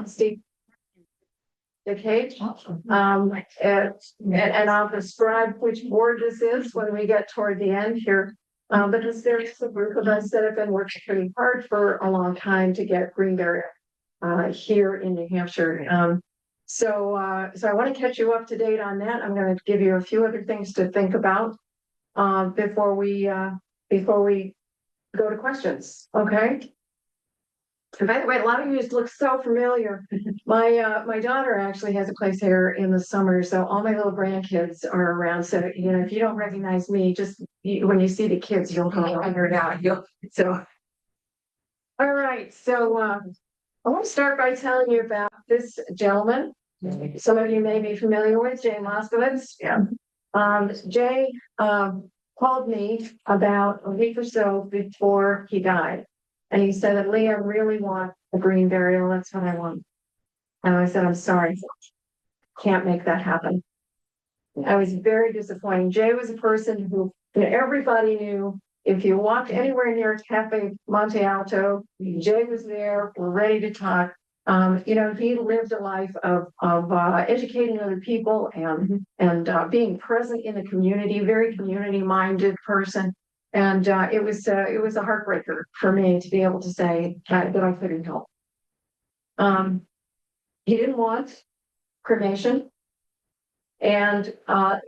Steve decade. And I'll describe which board this is when we get toward the end here. Because there's a group of us that have been working pretty hard for a long time to get green barrier here in New Hampshire. So I want to catch you up to date on that. I'm going to give you a few other things to think about before we go to questions. Okay. And by the way, a lot of you look so familiar. My daughter actually has a place here in the summer, so all my little grandkids are around. So if you don't recognize me, just when you see the kids, you'll figure it out. So, all right. So I want to start by telling you about this gentleman. Some of you may be familiar with Jay Moskowitz. Yeah. Jay called me about a week or so before he died. And he said that, Lee, I really want a green burial. That's what I want. And I said, I'm sorry, can't make that happen. I was very disappointed. Jay was a person who everybody knew if you walked anywhere near Cafe Monte Alto, Jay was there, we're ready to talk. He lived a life of educating other people and being present in the community, very community-minded person. And it was a heartbreaker for me to be able to say that I couldn't help. He didn't want cremation, and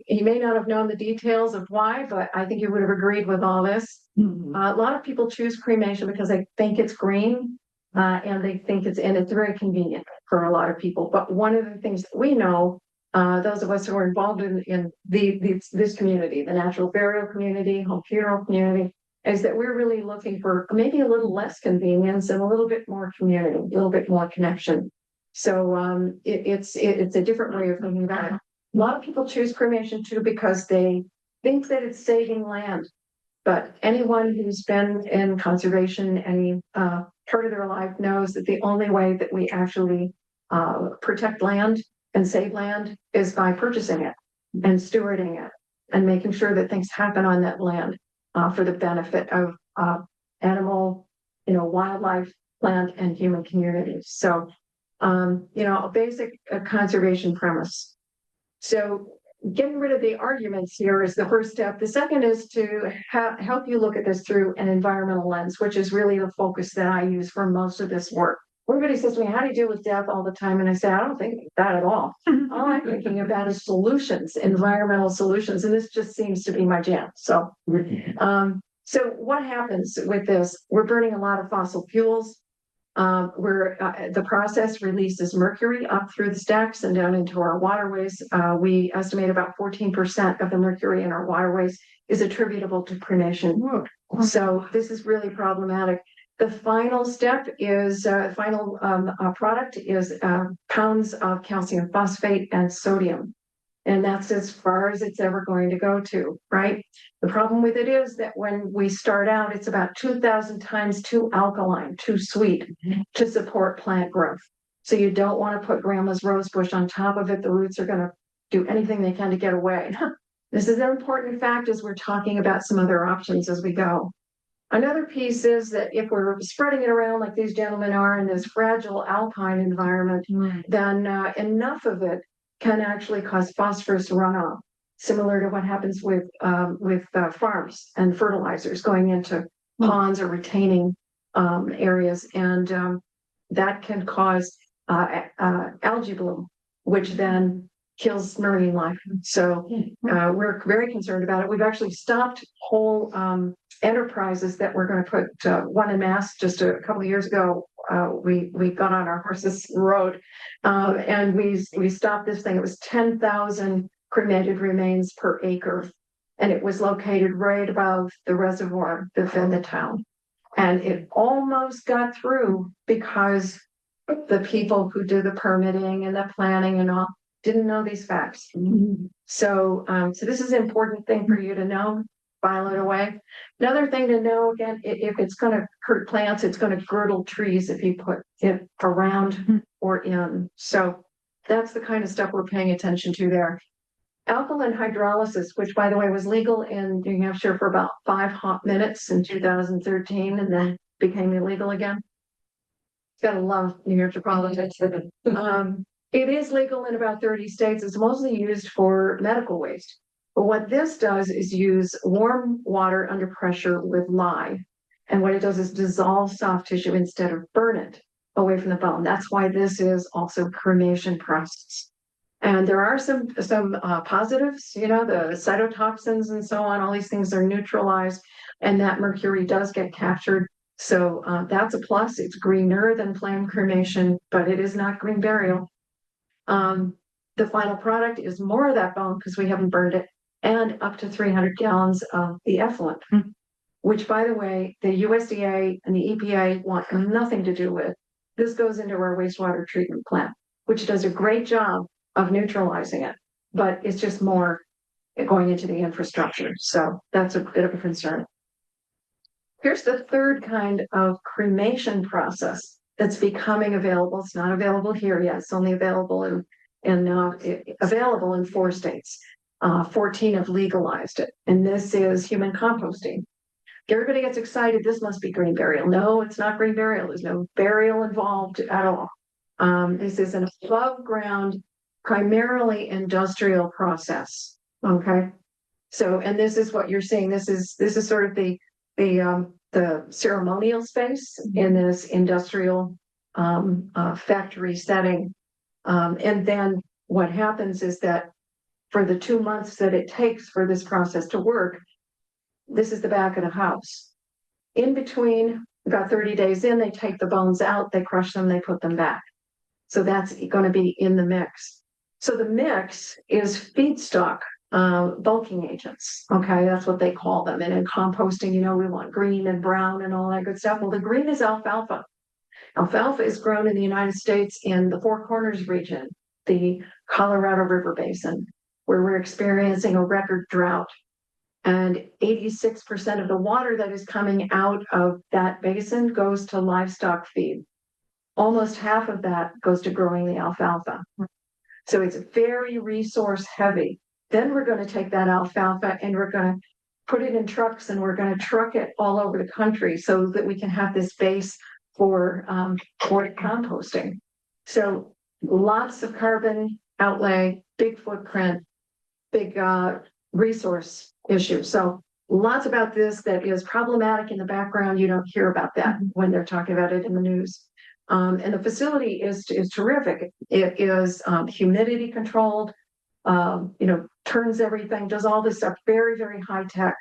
he may not have known the details of why, but I think he would have agreed with all this. Mm-hmm. A lot of people choose cremation because they think it's green, and they think it's very convenient for a lot of people. But one of the things that we know, those of us who are involved in this community, the natural burial community, home funeral community, is that we're really looking for maybe a little less convenience and a little bit more community, a little bit more connection. So it's a different way of thinking about it. A lot of people choose cremation too because they think that it's saving land. But anyone who's been in conservation any part of their life knows that the only way that we actually protect land and save land is by purchasing it and stewarding it and making sure that things happen on that land for the benefit of animal, wildlife, plant, and human communities. So, a basic conservation premise. So getting rid of the arguments here is the first step. The second is to help you look at this through an environmental lens, which is really the focus that I use for most of this work. Everybody says to me, how do you deal with death all the time? And I say, I don't think that at all. All I'm thinking about is solutions, environmental solutions. And this just seems to be my jam. So what happens with this? We're burning a lot of fossil fuels. The process releases mercury up through the stacks and down into our waterways. We estimate about 14% of the mercury in our waterways is attributable to cremation. So this is really problematic. The final step is product is pounds of calcium phosphate and sodium. And that's as far as it's ever going to go to, right? The problem with it is that when we start out, it's about 2,000 times too alkaline, too sweet to support plant growth. So you don't want to put grandma's rose bush on top of it. The roots are going to do anything they can to get away. This is an important fact as we're talking about some other options as we go. Another piece is that if we're spreading it around like these gentlemen are in this fragile alpine environment, then enough of it can actually cause phosphorus runoff, similar to what happens with farms and fertilizers going into ponds or retaining areas, and that can cause algae bloom, which then kills marine life. So we're very concerned about it. We've actually stopped whole enterprises that were going to put one en masse just a couple of years ago. We got on our horses road and we stopped this thing. It was 10,000 cremated remains per acre, and it was located right above the reservoir that fed the town. And it almost got through because the people who do the permitting and the planning and all didn't know these facts. So this is an important thing for you to know. File it away. Another thing to know, again, if it's going to hurt plants, it's going to girdle trees if you put it around or in. So that's the kind of stuff we're paying attention to there. Alkaline hydrolysis, which, by the way, was legal in New Hampshire for about 5 hot minutes in 2013 and then became illegal again. Gotta love New Hampshire politics. It is legal in about 30 states. It's mostly used for medical waste. But what this does is use warm water under pressure with lye. And what it does is dissolve soft tissue instead of burn it away from the bone. That's why this is also cremation process. And there are some positives, the cytotoxins and so on. All these things are neutralized, and that mercury does get captured. So that's a plus. It's greener than flame cremation, but it is not green burial. The final product is more of that bone because we haven't burned it, and up to 300 gallons of the effluent, which, by the way, the USDA and the EPA want nothing to do with. This goes into our wastewater treatment plant, which does a great job of neutralizing it, but it's just more going into the infrastructure. So that's a bit of a concern. Here's the third kind of cremation process that's becoming available. It's not available here yet. It's only available in 4 states. 14 have legalized it, and this is human composting. Everybody gets excited. This must be green burial. No, it's not green burial. There's no burial involved at all. This is an above ground, primarily industrial process. Okay, so and this is what you're seeing. This is sort of the ceremonial space in this industrial factory setting. And then what happens is that for the 2 months that it takes for this process to work, this is the back of the house. In between, about 30 days in, they take the bones out, they crush them, they put them back. So that's going to be in the mix. So the mix is feedstock, bulking agents. Okay, that's what they call them. And in composting, we want green and brown and all that good stuff. Well, the green is alfalfa. Alfalfa is grown in the United States in the Four Corners region, the Colorado River Basin, where we're experiencing a record drought. And 86% of the water that is coming out of that basin goes to livestock feed. Almost half of that goes to growing the alfalfa. So it's very resource heavy. Then we're going to take that alfalfa and we're going to put it in trucks and we're going to truck it all over the country so that we can have this base for composting. So lots of carbon outlay, big footprint, big resource issue. So lots about this that is problematic in the background. You don't hear about that when they're talking about it in the news. And the facility is terrific. It is humidity controlled, turns everything, does all this stuff, very, very high tech.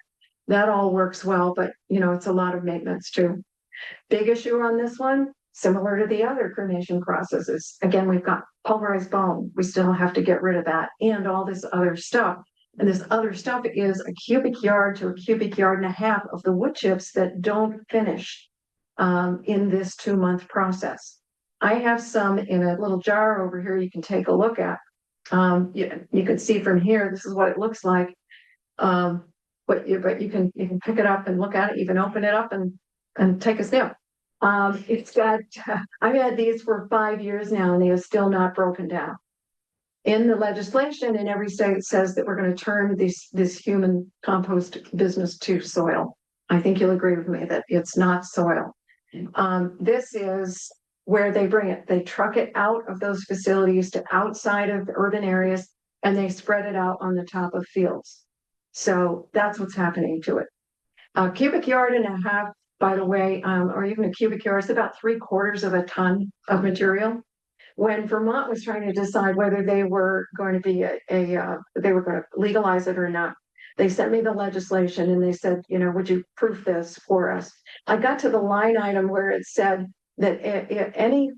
That all works well, but it's a lot of maintenance too. Big issue on this one, similar to the other cremation processes. Again, we've got pulverized bone. We still have to get rid of that and all this other stuff. And this other stuff is a cubic yard to a cubic yard and a half of the wood chips that don't finish in this 2-month process. I have some in a little jar over here you can take a look at. You can see from here, this is what it looks like. But you can pick it up and look at it. You can open it up and take a sniff. It's got, I've had these for 5 years now and they are still not broken down. In the legislation in every state says that we're going to turn this human compost business to soil. I think you'll agree with me that it's not soil. This is where they bring it. They truck it out of those facilities to outside of the urban areas and they spread it out on the top of fields. So that's what's happening to it. A cubic yard and a half, by the way, or even a cubic yard, is about 3/4 of a ton of material. When Vermont was trying to decide whether they were going to be they were going to legalize it or not, they sent me the legislation and they said, would you proof this for us? I got to the line item where it said that any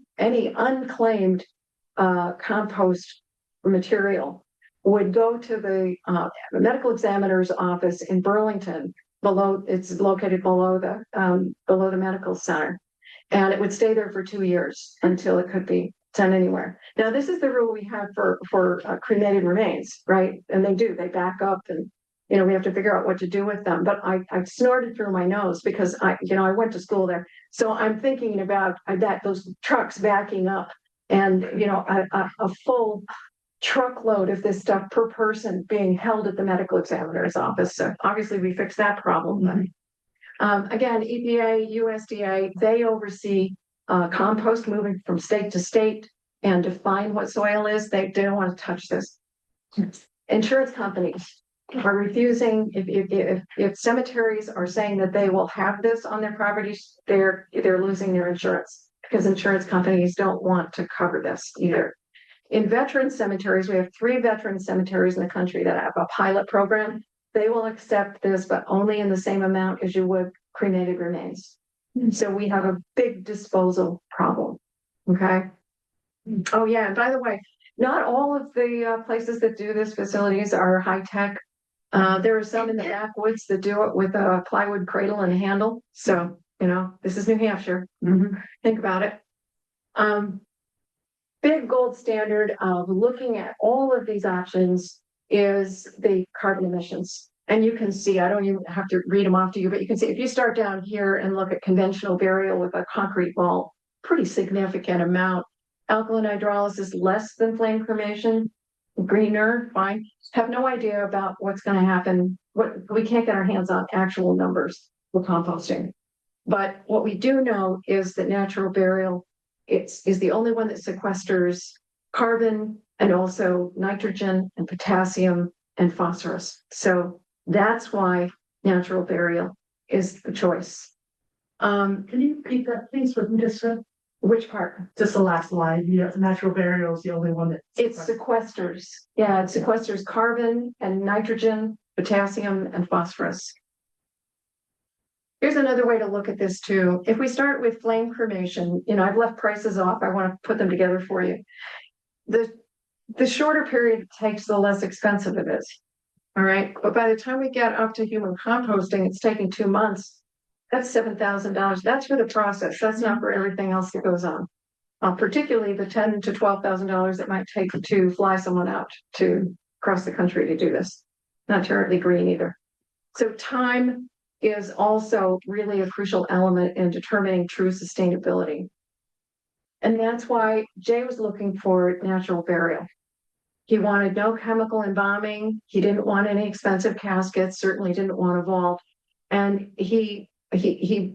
unclaimed compost material would go to the medical examiner's office in Burlington. It's located below the medical center, and it would stay there for 2 years until it could be sent anywhere. Now, this is the rule we have for cremated remains, right? And they back up, and we have to figure out what to do with them. But I snorted through my nose because I went to school there, so I'm thinking about those trucks backing up, and a full truckload of this stuff per person being held at the medical examiner's office. So obviously we fixed that problem. Again, EPA, USDA, they oversee compost moving from state to state and define what soil is. They don't want to touch this. Insurance companies are refusing. If cemeteries are saying that they will have this on their properties, they're losing their insurance because insurance companies don't want to cover this either. In veteran cemeteries, we have 3 veteran cemeteries in the country that have a pilot program. They will accept this, but only in the same amount as you would cremated remains. So we have a big disposal problem. Okay. Oh yeah, and by the way, not all of the places that do this facilities are high tech. There are some in the backwoods that do it with a plywood cradle and handle. So, this is New Hampshire. Think about it. Big gold standard of looking at all of these options is the carbon emissions. And you can see, I don't even have to read them off to you, but you can see if you start down here and look at conventional burial with a concrete wall, pretty significant amount. Alkaline hydrolysis, less than flame cremation. Greener, fine. Have no idea about what's going to happen. We can't get our hands on actual numbers for composting. But what we do know is that natural burial is the only one that sequesters carbon and also nitrogen and potassium and phosphorus. So that's why natural burial is the choice. Can you repeat that, please? What you just said? Which part? Just the last line. Natural burial is the only one that it sequesters. Yeah, it sequesters carbon and nitrogen, potassium, and phosphorus. Here's another way to look at this too. If we start with flame cremation, I've left prices off. I want to put them together for you. The shorter period it takes, the less expensive it is. All right. But by the time we get up to human composting, it's taking 2 months. That's $7,000. That's for the process. That's not for everything else that goes on. Particularly the $10,000 to $12,000 it might take to fly someone out to cross the country to do this. Not terribly green either. So time is also really a crucial element in determining true sustainability. And that's why Jay was looking for natural burial. He wanted no chemical embalming. He didn't want any expensive caskets, certainly didn't want a vault. And he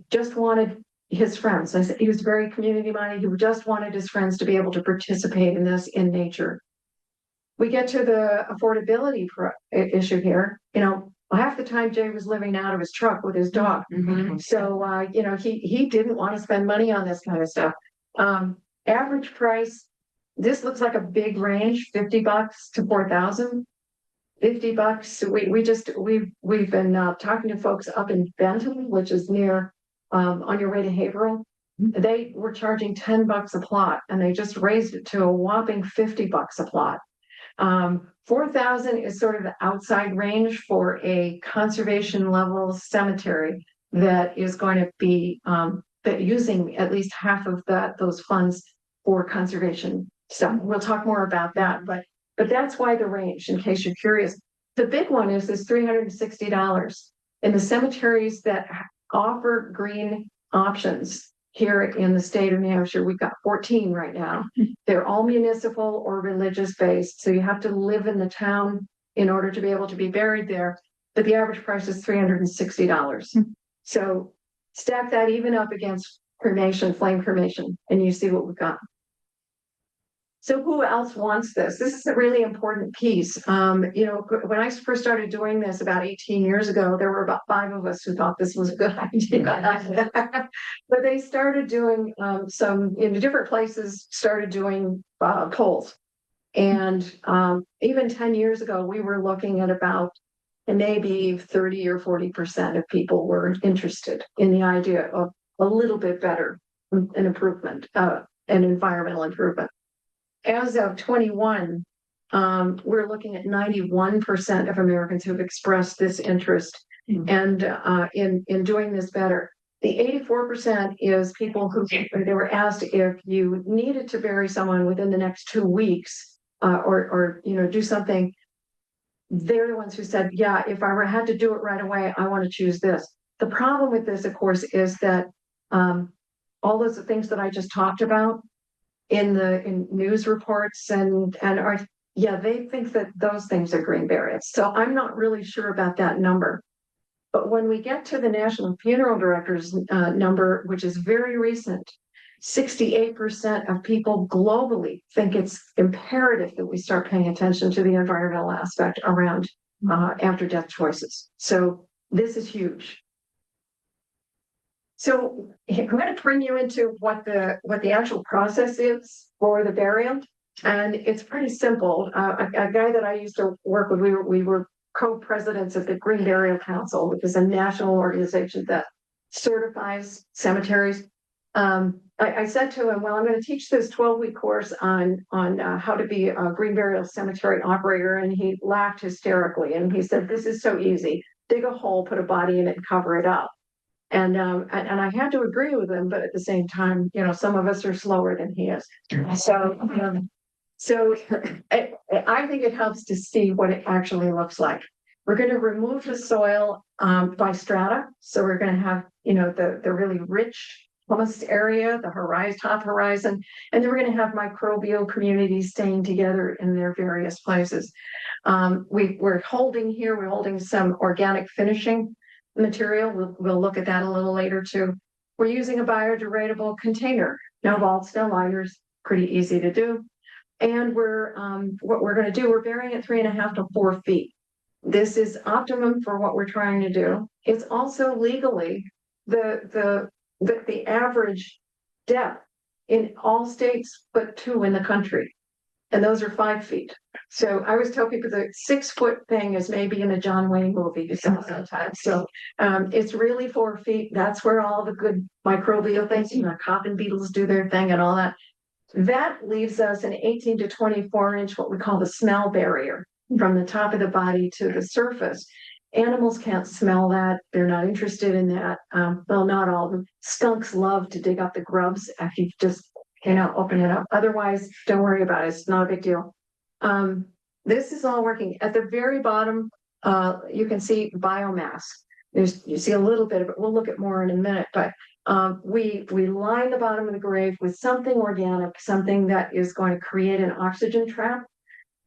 just wanted his friends. I said he was very community minded. He just wanted his friends to be able to participate in this in nature. We get to the affordability issue here. Half the time Jay was living out of his truck with his dog. So, he didn't want to spend money on this kind of stuff. Average price, this looks like a big range, $50 to $4,000. $50. We've been talking to folks up in Benton, which is near on your way to Haverhill. They were charging $10 a plot, and they just raised it to a whopping $50 a plot. 4,000 is sort of the outside range for a conservation level cemetery that is going to be using at least half of those funds for conservation stuff. We'll talk more about that, but that's why the range, in case you're curious. The big one is this $360. In the cemeteries that offer green options here in the state of New Hampshire, we've got 14 right now. They're all municipal or religious based. So you have to live in the town in order to be able to be buried there. But the average price is $360. So stack that even up against cremation, flame cremation, and you see what we've got. So who else wants this? This is a really important piece. When I first started doing this about 18 years ago, there were about 5 of us who thought this was a good idea. But they started doing some, in different places, started doing polls. And even 10 years ago, we were looking at about maybe 30 or 40% of people were interested in the idea of a little bit better, an improvement, an environmental improvement. As of 21, we're looking at 91% of Americans who've expressed this interest and in doing this better. The 84% is people who they were asked if you needed to bury someone within the next 2 weeks or do something. They're the ones who said, yeah, if I had to do it right away, I want to choose this. The problem with this, of course, is that all those things that I just talked about in news reports and they think that those things are green burials. So I'm not really sure about that number. But when we get to the National Funeral Directors number, which is very recent, 68% of people globally think it's imperative that we start paying attention to the environmental aspect around after death choices. So this is huge. So I'm going to bring you into what the actual process is for the burial, and it's pretty simple. A guy that I used to work with, we were co-presidents of the Green Burial Council, which is a national organization that certifies cemeteries. I said to him, well, I'm going to teach this 12-week course on how to be a green burial cemetery operator. And he laughed hysterically. And he said, this is so easy. Dig a hole, put a body in it, and cover it up. And I had to agree with him, but at the same time, some of us are slower than he is. So I think it helps to see what it actually looks like. We're going to remove the soil by strata. So we're going to have, the really rich humus area, the top horizon, and then we're going to have microbial communities staying together in their various places. We're holding some organic finishing material. We'll look at that a little later too. We're using a biodegradable container, no vaults, no liners, pretty easy to do. And what we're going to do, we're burying at 3.5 to 4 feet. This is optimum for what we're trying to do. It's also legally the average depth in all states but 2 in the country, and those are 5 feet. So I always tell people the 6-foot thing is maybe in a John Wayne movie sometimes. So it's really 4 feet. That's where all the good microbial things, coffin beetles do their thing and all that. That leaves us an 18 to 24 inch, what we call the smell barrier, from the top of the body to the surface. Animals can't smell that. They're not interested in that. Well, not all. The skunks love to dig up the grubs if you just, open it up. Otherwise, don't worry about it. It's not a big deal. This is all working. At the very bottom, you can see biomass. You see a little bit of it. We'll look at more in a minute, but we line the bottom of the grave with something organic, something that is going to create an oxygen trap.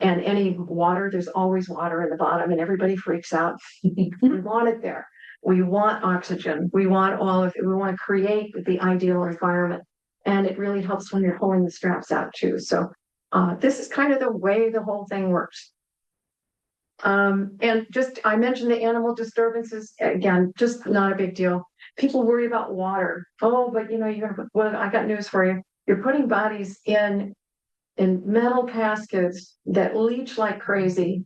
And any water, there's always water in the bottom, and everybody freaks out. We want it there. We want oxygen. We want all of it. We want to create the ideal environment. And it really helps when you're pulling the straps out too. So this is kind of the way the whole thing works. And I mentioned the animal disturbances, again, just not a big deal. People worry about water. Oh, but I got news for you. You're putting bodies in metal caskets that leach like crazy,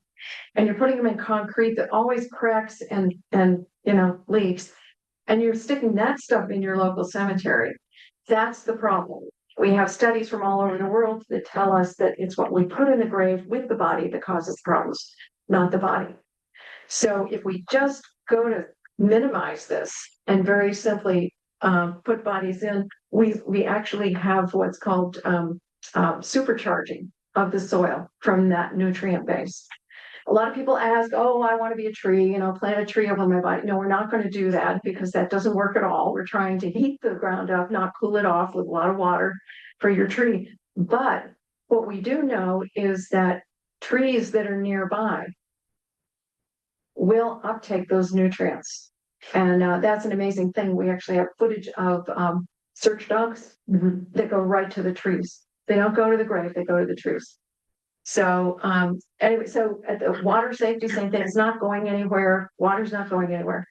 and you're putting them in concrete that always cracks and leaks, and you're sticking that stuff in your local cemetery. That's the problem. We have studies from all over the world that tell us that it's what we put in the grave with the body that causes problems, not the body. So if we just go to minimize this and very simply put bodies in, we actually have what's called supercharging of the soil from that nutrient base. A lot of people ask, oh, I want to be a tree, plant a tree over my body. No, we're not going to do that because that doesn't work at all. We're trying to heat the ground up, not cool it off with a lot of water for your tree. But what we do know is that trees that are nearby will uptake those nutrients. And that's an amazing thing. We actually have footage of search dogs that go right to the trees. They don't go to the grave, they go to the trees. So anyway, so at the water safety, same thing. It's not going anywhere. Water's not going anywhere.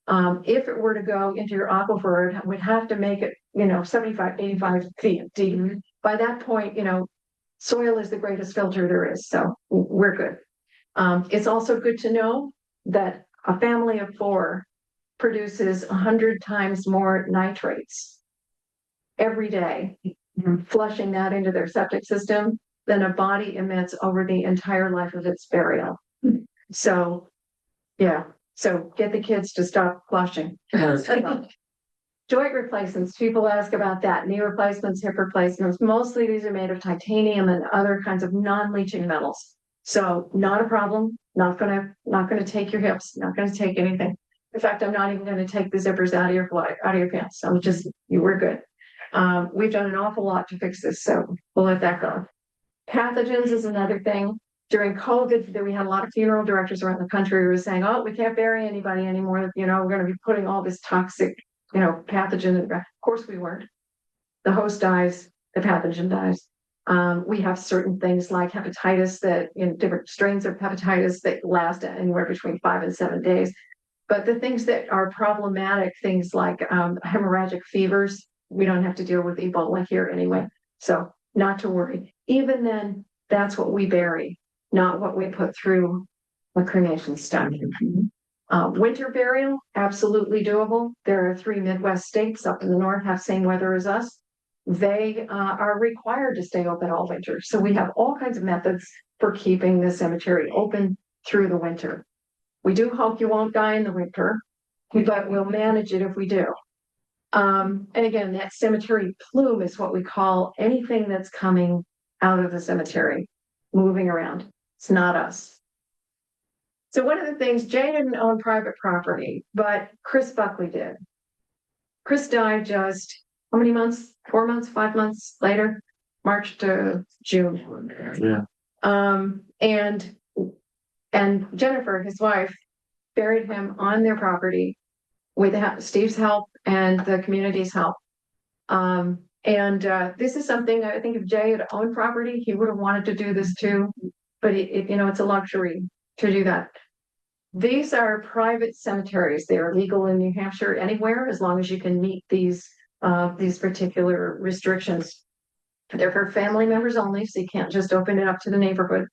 If it were to go into your aquifer, it would have to make it, 75, 85 feet deep. By that point, soil is the greatest filter there is. So we're good. It's also good to know that a family of 4 produces 100 times more nitrates every day, flushing that into their septic system than a body emits over the entire life of its burial. So, yeah. So get the kids to stop flushing. Joint replacements, people ask about that. Knee replacements, hip replacements. Mostly these are made of titanium and other kinds of non-leaching metals. So not a problem. Not gonna take your hips. Not gonna take anything. In fact, I'm not even going to take the zippers out of your pants. We're good. We've done an awful lot to fix this, so we'll let that go. Pathogens is another thing. During COVID, we had a lot of funeral directors around the country who were saying, oh, we can't bury anybody anymore. We're going to be putting all this toxic, pathogen. Of course we weren't. the host dies, the pathogen dies. We have certain things like hepatitis that different strains of hepatitis that last anywhere between 5 and 7 days. But the things that are problematic, things like hemorrhagic fevers, we don't have to deal with Ebola here anyway. So not to worry. Even then, that's what we bury, not what we put through a cremation stack. Winter burial, absolutely doable. There are 3 Midwest states up in the north have same weather as us. They are required to stay open all winter. So we have all kinds of methods for keeping the cemetery open through the winter. We do hope you won't die in the winter, but we'll manage it if we do. And again, that cemetery plume is what we call anything that's coming out of the cemetery, moving around. It's not us. So one of the things, Jay didn't own private property, but Chris Buckley did. Chris died just how many months? 4 months, 5 months later, March to June. Yeah. And Jennifer, his wife, buried him on their property with Steve's help and the community's help. This is something I think if Jay had owned property, he would have wanted to do this too. But it's a luxury to do that. These are private cemeteries. They are legal in New Hampshire anywhere as long as you can meet these particular restrictions. They're for family members only, so you can't just open it up to the neighborhood.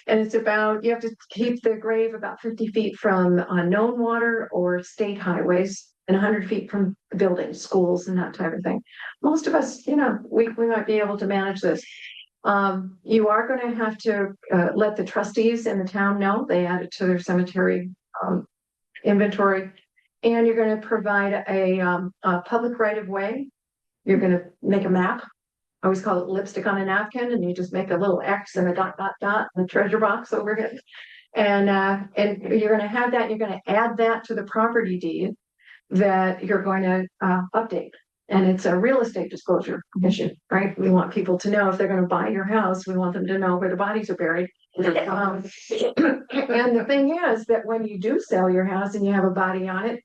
And it's about, you have to keep the grave about 50 feet from known water or state highways and 100 feet from buildings, schools, and that type of thing. Most of us, we might be able to manage this. You are going to have to let the trustees in the town know. They add it to their cemetery inventory. And you're going to provide a public right of way. You're going to make a map. I always call it lipstick on a napkin, and you just make a little X and a dot, dot, dot, and a treasure box over it. And you're going to have that. You're going to add that to the property deed that you're going to update. And it's a real estate disclosure issue, right? We want people to know if they're going to buy your house, we want them to know where the bodies are buried. And the thing is that when you do sell your house and you have a body on it,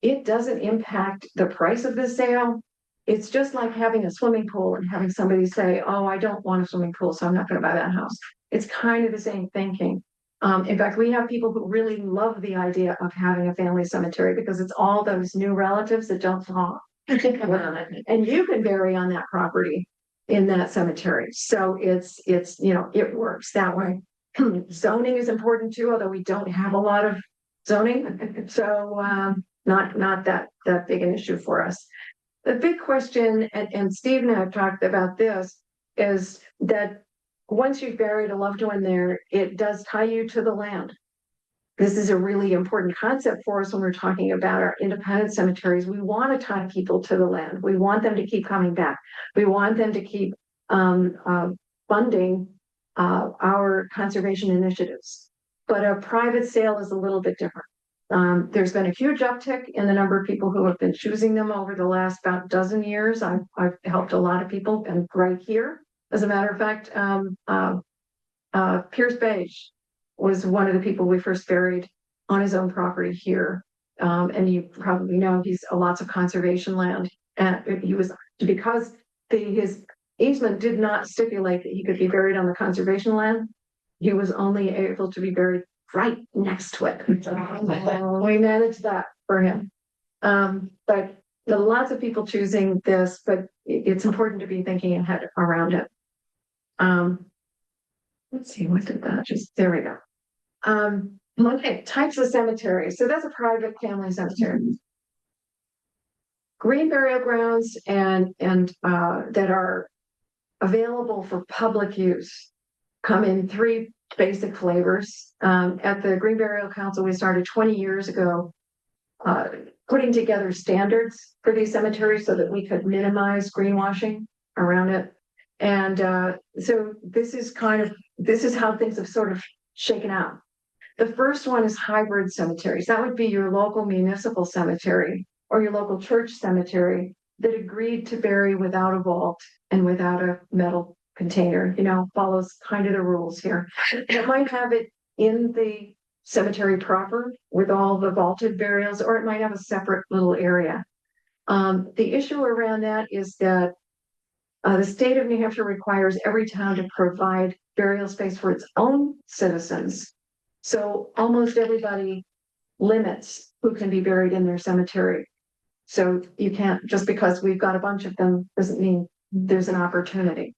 it doesn't impact the price of the sale. It's just like having a swimming pool and having somebody say, oh, I don't want a swimming pool, so I'm not going to buy that house. It's kind of the same thinking. In fact, we have people who really love the idea of having a family cemetery because it's all those new relatives that don't talk. And you can bury on that property in that cemetery. So it works that way. Zoning is important too, although we don't have a lot of zoning. So not that big an issue for us. The big question, and Steve and I have talked about this, is that once you've buried a loved one there, it does tie you to the land. This is a really important concept for us when we're talking about our independent cemeteries. We want to tie people to the land. We want them to keep coming back. We want them to keep funding our conservation initiatives. But a private sale is a little bit different. There's been a huge uptick in the number of people who have been choosing them over the last about dozen years. I've helped a lot of people, and right here, as a matter of fact, Pierce Beige was one of the people we first buried on his own property here. And you probably know he's lots of conservation land. And he was, because his easement did not stipulate that he could be buried on the conservation land, he was only able to be buried right next to it. We managed that for him. But there are lots of people choosing this, but it's important to be thinking ahead around it. Let's see, what did that just, there we go. Okay, types of cemeteries. So that's a private family cemetery. Green burial grounds and that are available for public use come in 3 basic flavors. At the Green Burial Council, we started 20 years ago putting together standards for these cemeteries so that we could minimize greenwashing around it. And so this is how things have sort of shaken out. The first one is hybrid cemeteries. That would be your local municipal cemetery or your local church cemetery that agreed to bury without a vault and without a metal container, follows kind of the rules here. It might have it in the cemetery proper with all the vaulted burials, or it might have a separate little area. The issue around that is that the state of New Hampshire requires every town to provide burial space for its own citizens. So almost everybody limits who can be buried in their cemetery. So you can't, just because we've got a bunch of them, doesn't mean there's an opportunity.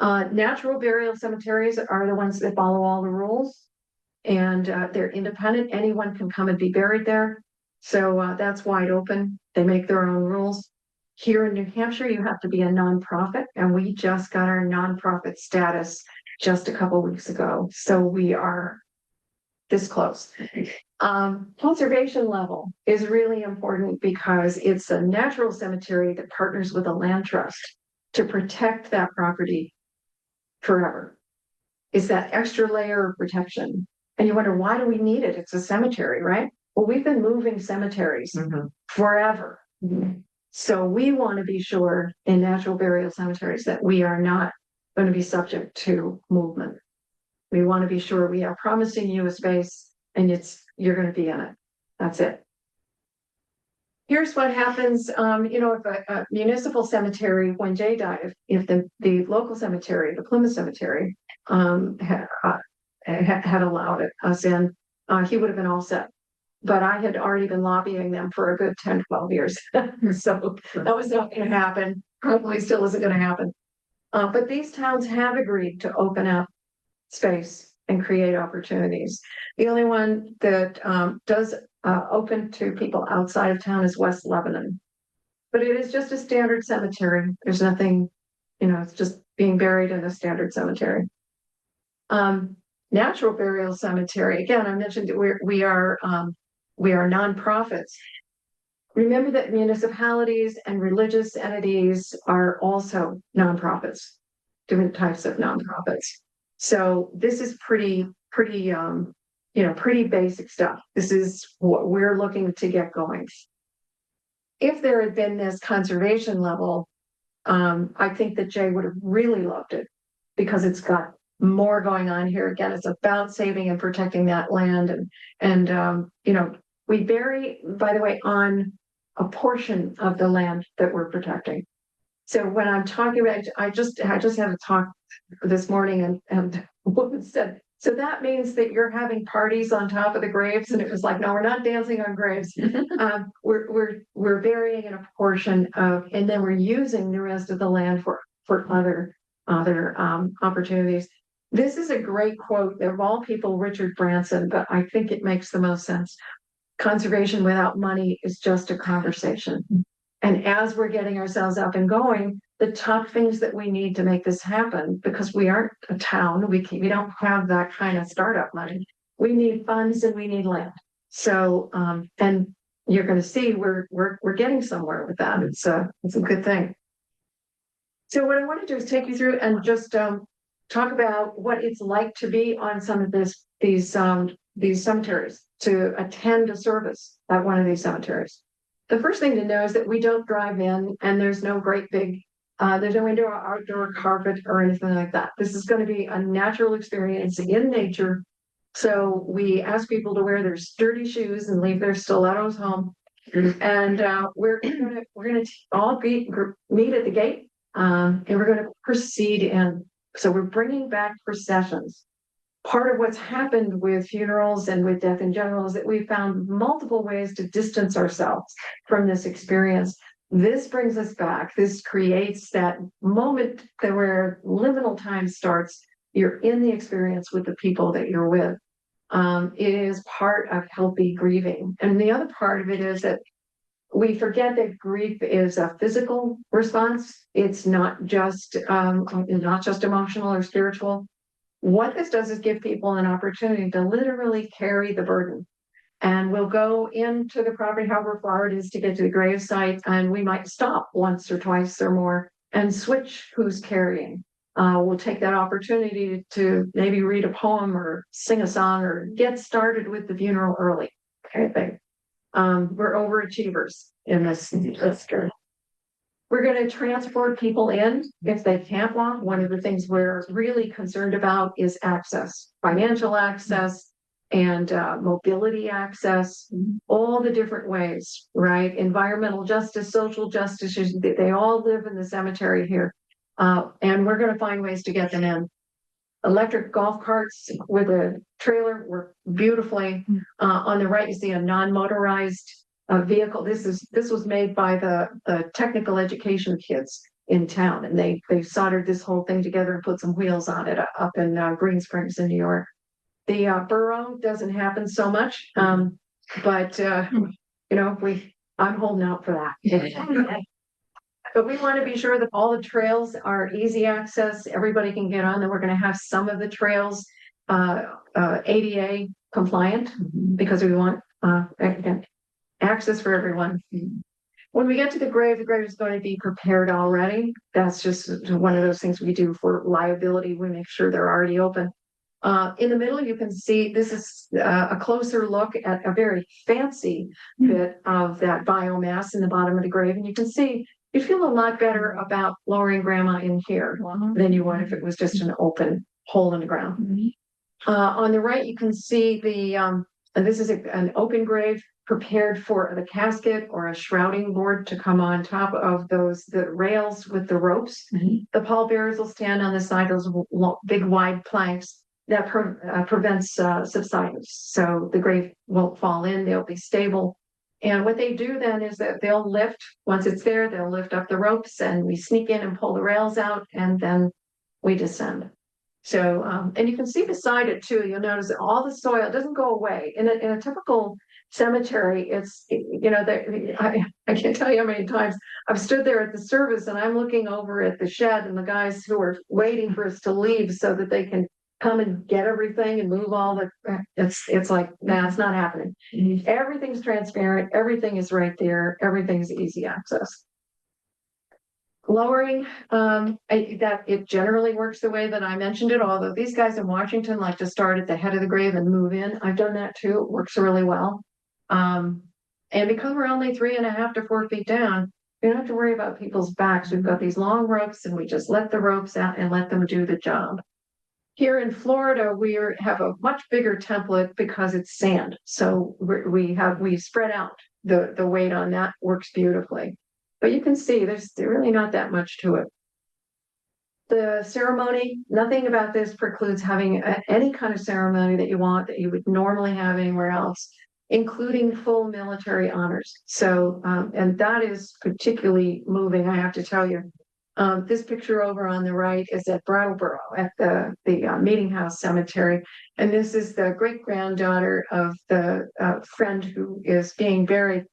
Natural burial cemeteries are the ones that follow all the rules, and they're independent. Anyone can come and be buried there. So that's wide open. They make their own rules. Here in New Hampshire, you have to be a nonprofit, and we just got our nonprofit status just a couple weeks ago. So we are this close. Conservation level is really important because it's a natural cemetery that partners with a land trust to protect that property forever. It's that extra layer of protection. And you wonder, why do we need it? It's a cemetery, right? Well, we've been moving cemeteries forever. So we want to be sure in natural burial cemeteries that we are not going to be subject to movement. We want to be sure we are promising you a space and you're going to be in it. That's it. Here's what happens, if a municipal cemetery, when Jay died, if the local cemetery, the Plymouth Cemetery, had allowed us in, he would have been all set. But I had already been lobbying them for a good 10, 12 years. So that was not going to happen. Probably still isn't going to happen. But these towns have agreed to open up space and create opportunities. The only one that does open to people outside of town is West Lebanon. But it is just a standard cemetery. There's nothing, it's just being buried in a standard cemetery. Natural burial cemetery. Again, I mentioned that we are nonprofits. Remember that municipalities and religious entities are also nonprofits, different types of nonprofits. So this is pretty basic stuff. This is what we're looking to get going. If there had been this conservation level, I think that Jay would have really loved it because it's got more going on here. Again, it's about saving and protecting that land. And we bury, by the way, on a portion of the land that we're protecting. So when I'm talking about, I just had a talk this morning and a woman said, so that means that you're having parties on top of the graves? And it was like, no, we're not dancing on graves. We're burying in a portion of, and then we're using the rest of the land for other opportunities. This is a great quote. Of all people, Richard Branson, but I think it makes the most sense. Conservation without money is just a conversation. And as we're getting ourselves up and going, the top things that we need to make this happen, because we aren't a town, we don't have that kind of startup money. We need funds and we need land. So, and you're going to see we're getting somewhere with that. It's a good thing. So what I want to do is take you through and just talk about what it's like to be on some of these cemeteries, to attend a service at one of these cemeteries. The first thing to know is that we don't drive in, and there's no great big, there's no indoor or outdoor carpet or anything like that. This is going to be a natural experience in nature. So we ask people to wear their sturdy shoes and leave their stilettos home. And we're gonna all meet at the gate, and we're going to proceed in. So we're bringing back processions. Part of what's happened with funerals and with death in general is that we found multiple ways to distance ourselves from this experience. This brings us back. This creates that moment where liminal time starts. You're in the experience with the people that you're with. It is part of healthy grieving. And the other part of it is that we forget that grief is a physical response. It's not just emotional or spiritual. What this does is give people an opportunity to literally carry the burden. And we'll go into the property, however far it is to get to the grave site, and we might stop once or twice or more and switch who's carrying. We'll take that opportunity to maybe read a poem or sing a song or get started with the funeral early. Okay, we're overachievers in this journey. We're going to transport people in if they can't walk. One of the things we're really concerned about is access, financial access, and mobility access, all the different ways, right? Environmental justice, social justice, they all live in the cemetery here. And we're going to find ways to get them in. Electric golf carts with a trailer work beautifully. On the right, you see a non-motorized vehicle. This was made by the technical education kids in town, and they soldered this whole thing together and put some wheels on it up in Green Springs in New York. The burrow doesn't happen so much, but I'm holding out for that. But we want to be sure that all the trails are easy access, everybody can get on, and we're going to have some of the trails ADA compliant, because we want again, access for everyone. When we get to the grave is going to be prepared already. That's just one of those things we do for liability. We make sure they're already open. In the middle, you can see this is a closer look at a very fancy bit of that biomass in the bottom of the grave. And you can see you feel a lot better about lowering grandma in here than you would if it was just an open hole in the ground. On the right, you can see this is an open grave prepared for the casket or a shrouding board to come on top of the rails with the ropes. The pallbearers will stand on the side, those big wide planks that prevents subsidence. So the grave won't fall in, they'll be stable. And what they do then is that they'll lift, once it's there, they'll lift up the ropes and we sneak in and pull the rails out, and then we descend. So, and you can see beside it too, you'll notice that all the soil doesn't go away. In a typical cemetery, it's, I can't tell you how many times I've stood there at the service and I'm looking over at the shed and the guys who are waiting for us to leave so that they can come and get everything and move all the, it's like, nah, it's not happening. Everything's transparent. Everything is right there. Everything's easy access. Lowering, that it generally works the way that I mentioned it, although these guys in Washington like to start at the head of the grave and move in. I've done that too. It works really well. And because we're only 3.5 to 4 feet down, we don't have to worry about people's backs. We've got these long ropes and we just let the ropes out and let them do the job. Here in Florida, we have a much bigger template because it's sand. So we spread out the weight on that, works beautifully. But you can see there's really not that much to it. The ceremony, nothing about this precludes having any kind of ceremony that you want, that you would normally have anywhere else, including full military honors. So, and that is particularly moving, I have to tell you. This picture over on the right is at Brattleboro at the Meeting House Cemetery. And this is the great-granddaughter of the friend who is being buried.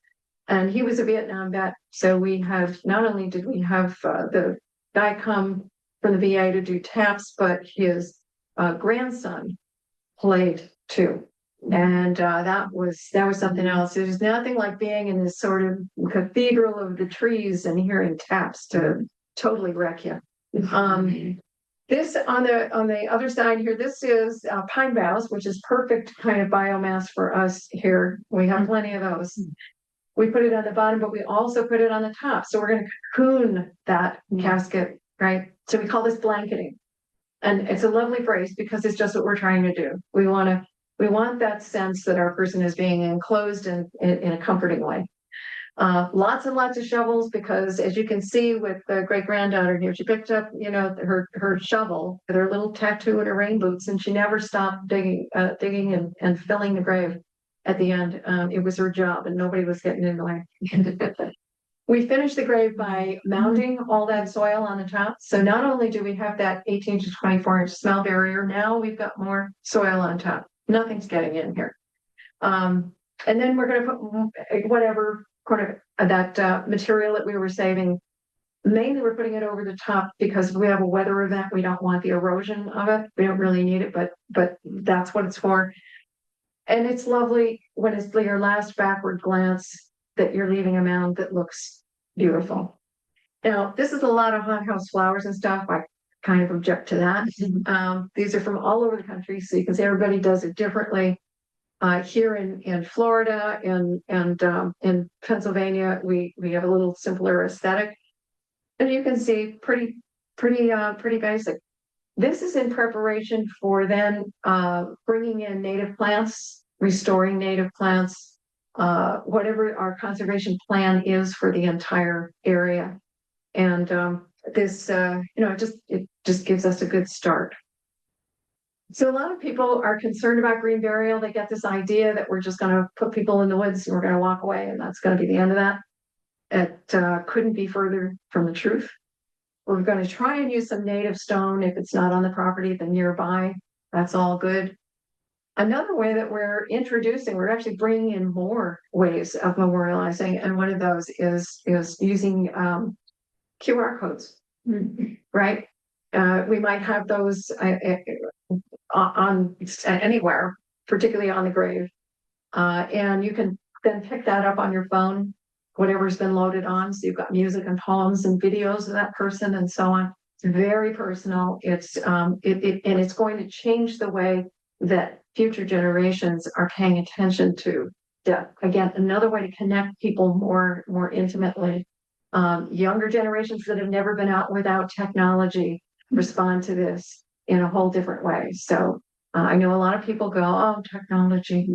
And he was a Vietnam vet. So we have, not only did we have the guy come from the VA to do taps, but his grandson played too. And that was something else. There's nothing like being in this sort of cathedral of the trees and hearing taps to totally wreck you. This on the other side here, this is pine boughs, which is perfect kind of biomass for us here. We have plenty of those. We put it on the bottom, but we also put it on the top. So we're going to cocoon that casket, right? So we call this blanketing. And it's a lovely phrase because it's just what we're trying to do. We want that sense that our person is being enclosed in a comforting way. Lots and lots of shovels, because as you can see with the great-granddaughter here, she picked up, her shovel with her little tattoo and her rain boots, and she never stopped digging and filling the grave at the end. It was her job and nobody was getting in the way. We finished the grave by mounding all that soil on the top. So not only do we have that 18 to 24 inch smell barrier, now we've got more soil on top. Nothing's getting in here. And then we're going to put whatever kind of that material that we were saving. Mainly we're putting it over the top because if we have a weather event, we don't want the erosion of it. We don't really need it, but that's what it's for. And it's lovely when it's your last backward glance that you're leaving a mound that looks beautiful. Now, this is a lot of hothouse flowers and stuff. I kind of object to that. These are from all over the country, so you can see everybody does it differently. Here in Florida and in Pennsylvania, we have a little simpler aesthetic, and you can see pretty basic. This is in preparation for then bringing in native plants, restoring native plants, whatever our conservation plan is for the entire area. And this, it just gives us a good start. So a lot of people are concerned about green burial. They get this idea that we're just going to put people in the woods and we're going to walk away, and that's going to be the end of that. It couldn't be further from the truth. We're going to try and use some native stone if it's not on the property, then nearby. That's all good. Another way that we're actually bringing in more ways of memorializing, and one of those is using QR codes, right? We might have those on anywhere, particularly on the grave, and you can then pick that up on your phone, whatever's been loaded on. So you've got music and poems and videos of that person and so on. It's very personal. It's and it's going to change the way that future generations are paying attention to death. Again, another way to connect people more intimately. Younger generations that have never been out without technology respond to this in a whole different way. So I know a lot of people go, oh, technology,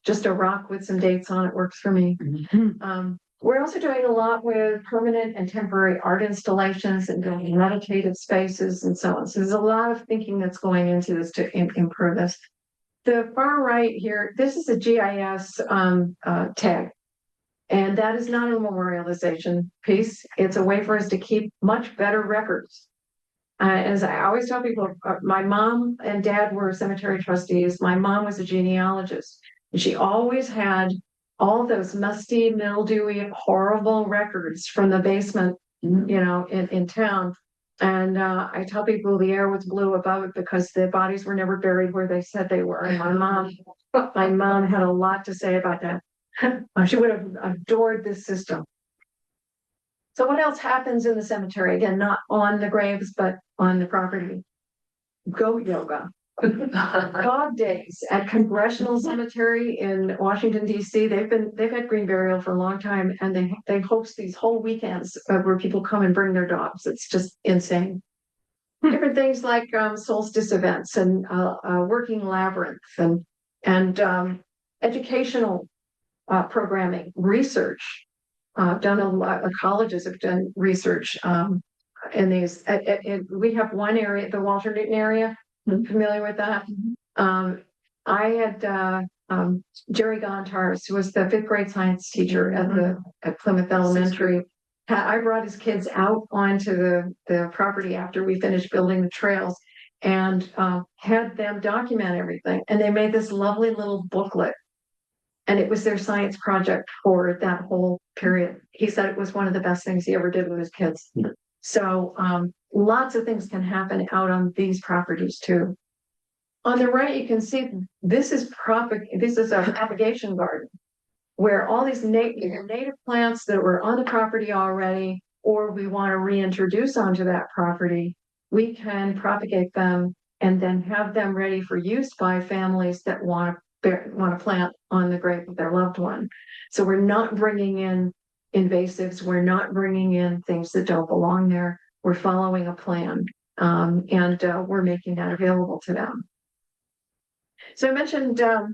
just a rock with some dates on it works for me. We're also doing a lot with permanent and temporary art installations and building meditative spaces and so on. So there's a lot of thinking that's going into this to improve this. The far right here, this is a GIS tag. And that is not a memorialization piece. It's a way for us to keep much better records. As I always tell people, my mom and dad were cemetery trustees. My mom was a genealogist. And she always had all those musty, mildewy, horrible records from the basement, in town. And I tell people the air was blue above it because the bodies were never buried where they said they were. And my mom had a lot to say about that. She would have adored this system. So what else happens in the cemetery? Again, not on the graves, but on the property. Goat yoga. Dog days at Congressional Cemetery in Washington, D.C. They've had green burial for a long time, and they host these whole weekends where people come and bring their dogs. It's just insane. Different things like solstice events and working labyrinth and educational programming, research. Done a lot. Colleges have done research in these. We have one area, the Walter Newton area. Familiar with that? I had Jerry Gontars, who was the 5th grade science teacher at Plymouth Elementary. I brought his kids out onto the property after we finished building the trails and had them document everything. And they made this lovely little booklet. And it was their science project for that whole period. He said it was one of the best things he ever did with his kids. So lots of things can happen out on these properties too. On the right, you can see this is a propagation garden where all these native plants that were on the property already, or we want to reintroduce onto that property, we can propagate them and then have them ready for use by families that want to plant on the grave of their loved one. So we're not bringing in invasives. We're not bringing in things that don't belong there. We're following a plan, and we're making that available to them. So I mentioned, I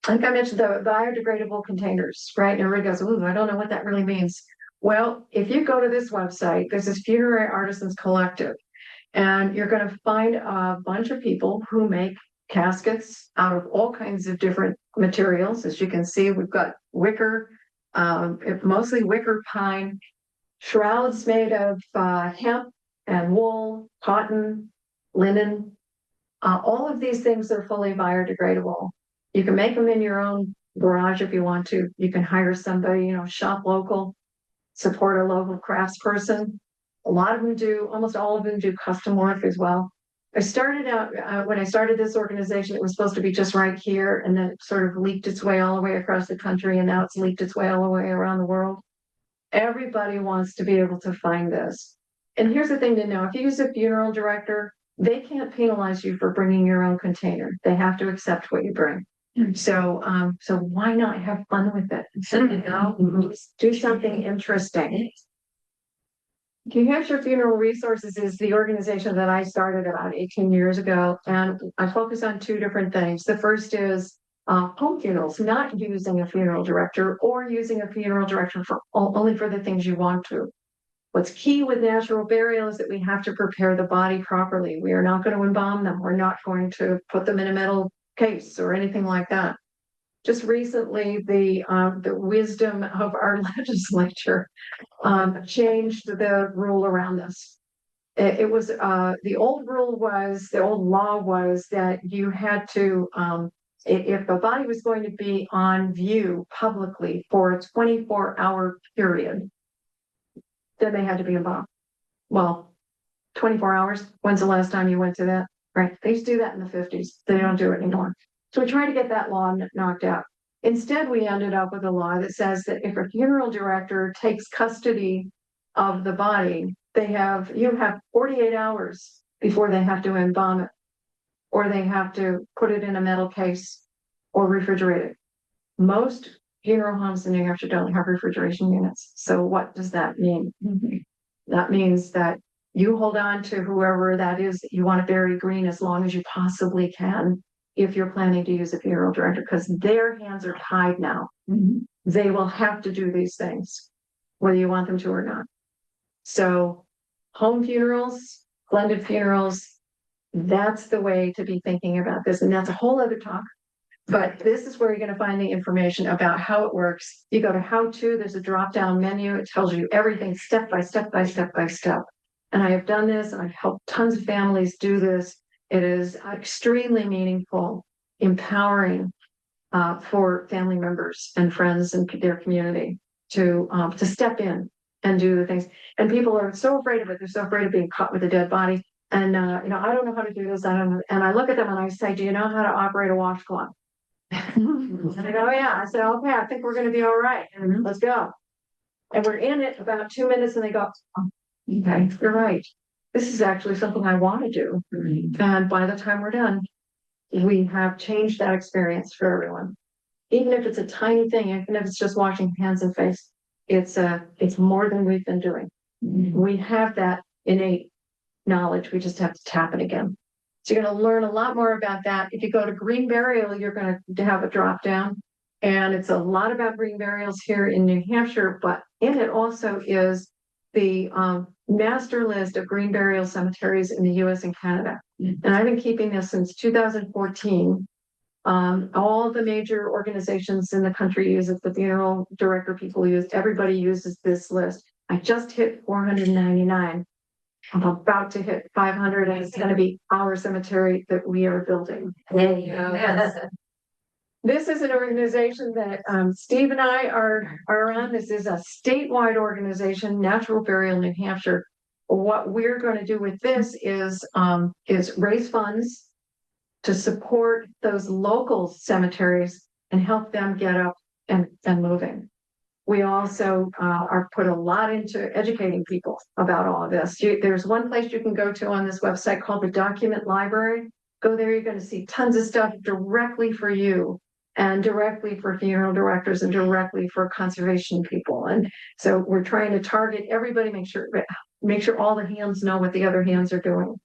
think I mentioned the biodegradable containers, right? And everybody goes, ooh, I don't know what that really means. Well, if you go to this website, there's this Funerary Artisans Collective, and you're going to find a bunch of people who make caskets out of all kinds of different materials. As you can see, we've got wicker, mostly wicker pine, shrouds made of hemp and wool, cotton, linen. All of these things are fully biodegradable. You can make them in your own garage if you want to. You can hire somebody, shop local, support a local craftsperson. A lot of them do, almost all of them do custom work as well. I started out, when I started this organization, it was supposed to be just right here, and then it sort of leaked its way all the way across the country, and now it's leaked its way all the way around the world. Everybody wants to be able to find this. And here's the thing to know. If you use a funeral director, they can't penalize you for bringing your own container. They have to accept what you bring. So why not have fun with it? So, do something interesting. New Hampshire Funeral Resources is the organization that I started about 18 years ago, and I focus on two different things. The first is home funerals, not using a funeral director or using a funeral director for only for the things you want to. What's key with natural burial is that we have to prepare the body properly. We are not going to embalm them. We're not going to put them in a metal case or anything like that. Just recently, the wisdom of our legislature changed the rule around this. It was the old law was that you had to if the body was going to be on view publicly for a 24-hour period, then they had to be embalmed. Well, 24 hours. When's the last time you went to that? Right. They used to do that in the 50s. They don't do it anymore. So we tried to get that law knocked out. Instead, we ended up with a law that says that if a funeral director takes custody of the body, you have 48 hours before they have to embalm it, or they have to put it in a metal case or refrigerate it. Most funeral homes in New Hampshire don't have refrigeration units. So what does that mean? That means that you hold on to whoever that is that you want to bury green as long as you possibly can if you're planning to use a funeral director, because their hands are tied now. They will have to do these things, whether you want them to or not. So home funerals, blended funerals, that's the way to be thinking about this. And that's a whole other talk. But this is where you're going to find the information about how it works. You go to how to, there's a drop-down menu. It tells you everything step by step by step by step. And I have done this, and I've helped tons of families do this. It is extremely meaningful, empowering for family members and friends and their community to step in and do the things. And people are so afraid of it. They're so afraid of being caught with a dead body. And I don't know how to do this. I don't know. And I look at them and I say, do you know how to operate a washcloth? And they go, oh, yeah. I said, okay, I think we're going to be all right. And let's go. And we're in it about 2 minutes and they go, oh, okay, you're right. This is actually something I want to do. And by the time we're done, we have changed that experience for everyone. Even if it's a tiny thing, even if it's just washing hands and face, it's more than we've been doing. We have that innate knowledge. We just have to tap it again. So you're going to learn a lot more about that. If you go to green burial, you're going to have a drop down. And it's a lot about green burials here in New Hampshire, but in it also is the master list of green burial cemeteries in the US and Canada. And I've been keeping this since 2014. All the major organizations in the country use it. The funeral director people use, everybody uses this list. I just hit 499. I'm about to hit 500, and it's going to be our cemetery that we are building. There you go. This is an organization that Steve and I are on. This is a statewide organization, Natural Burial New Hampshire. What we're going to do with this is raise funds to support those local cemeteries and help them get up and moving. We also are put a lot into educating people about all of this. There's one place you can go to on this website called the Document Library. Go there, you're going to see tons of stuff directly for you and directly for funeral directors and directly for conservation people. And so we're trying to target everybody, make sure all the hands know what the other hands are doing.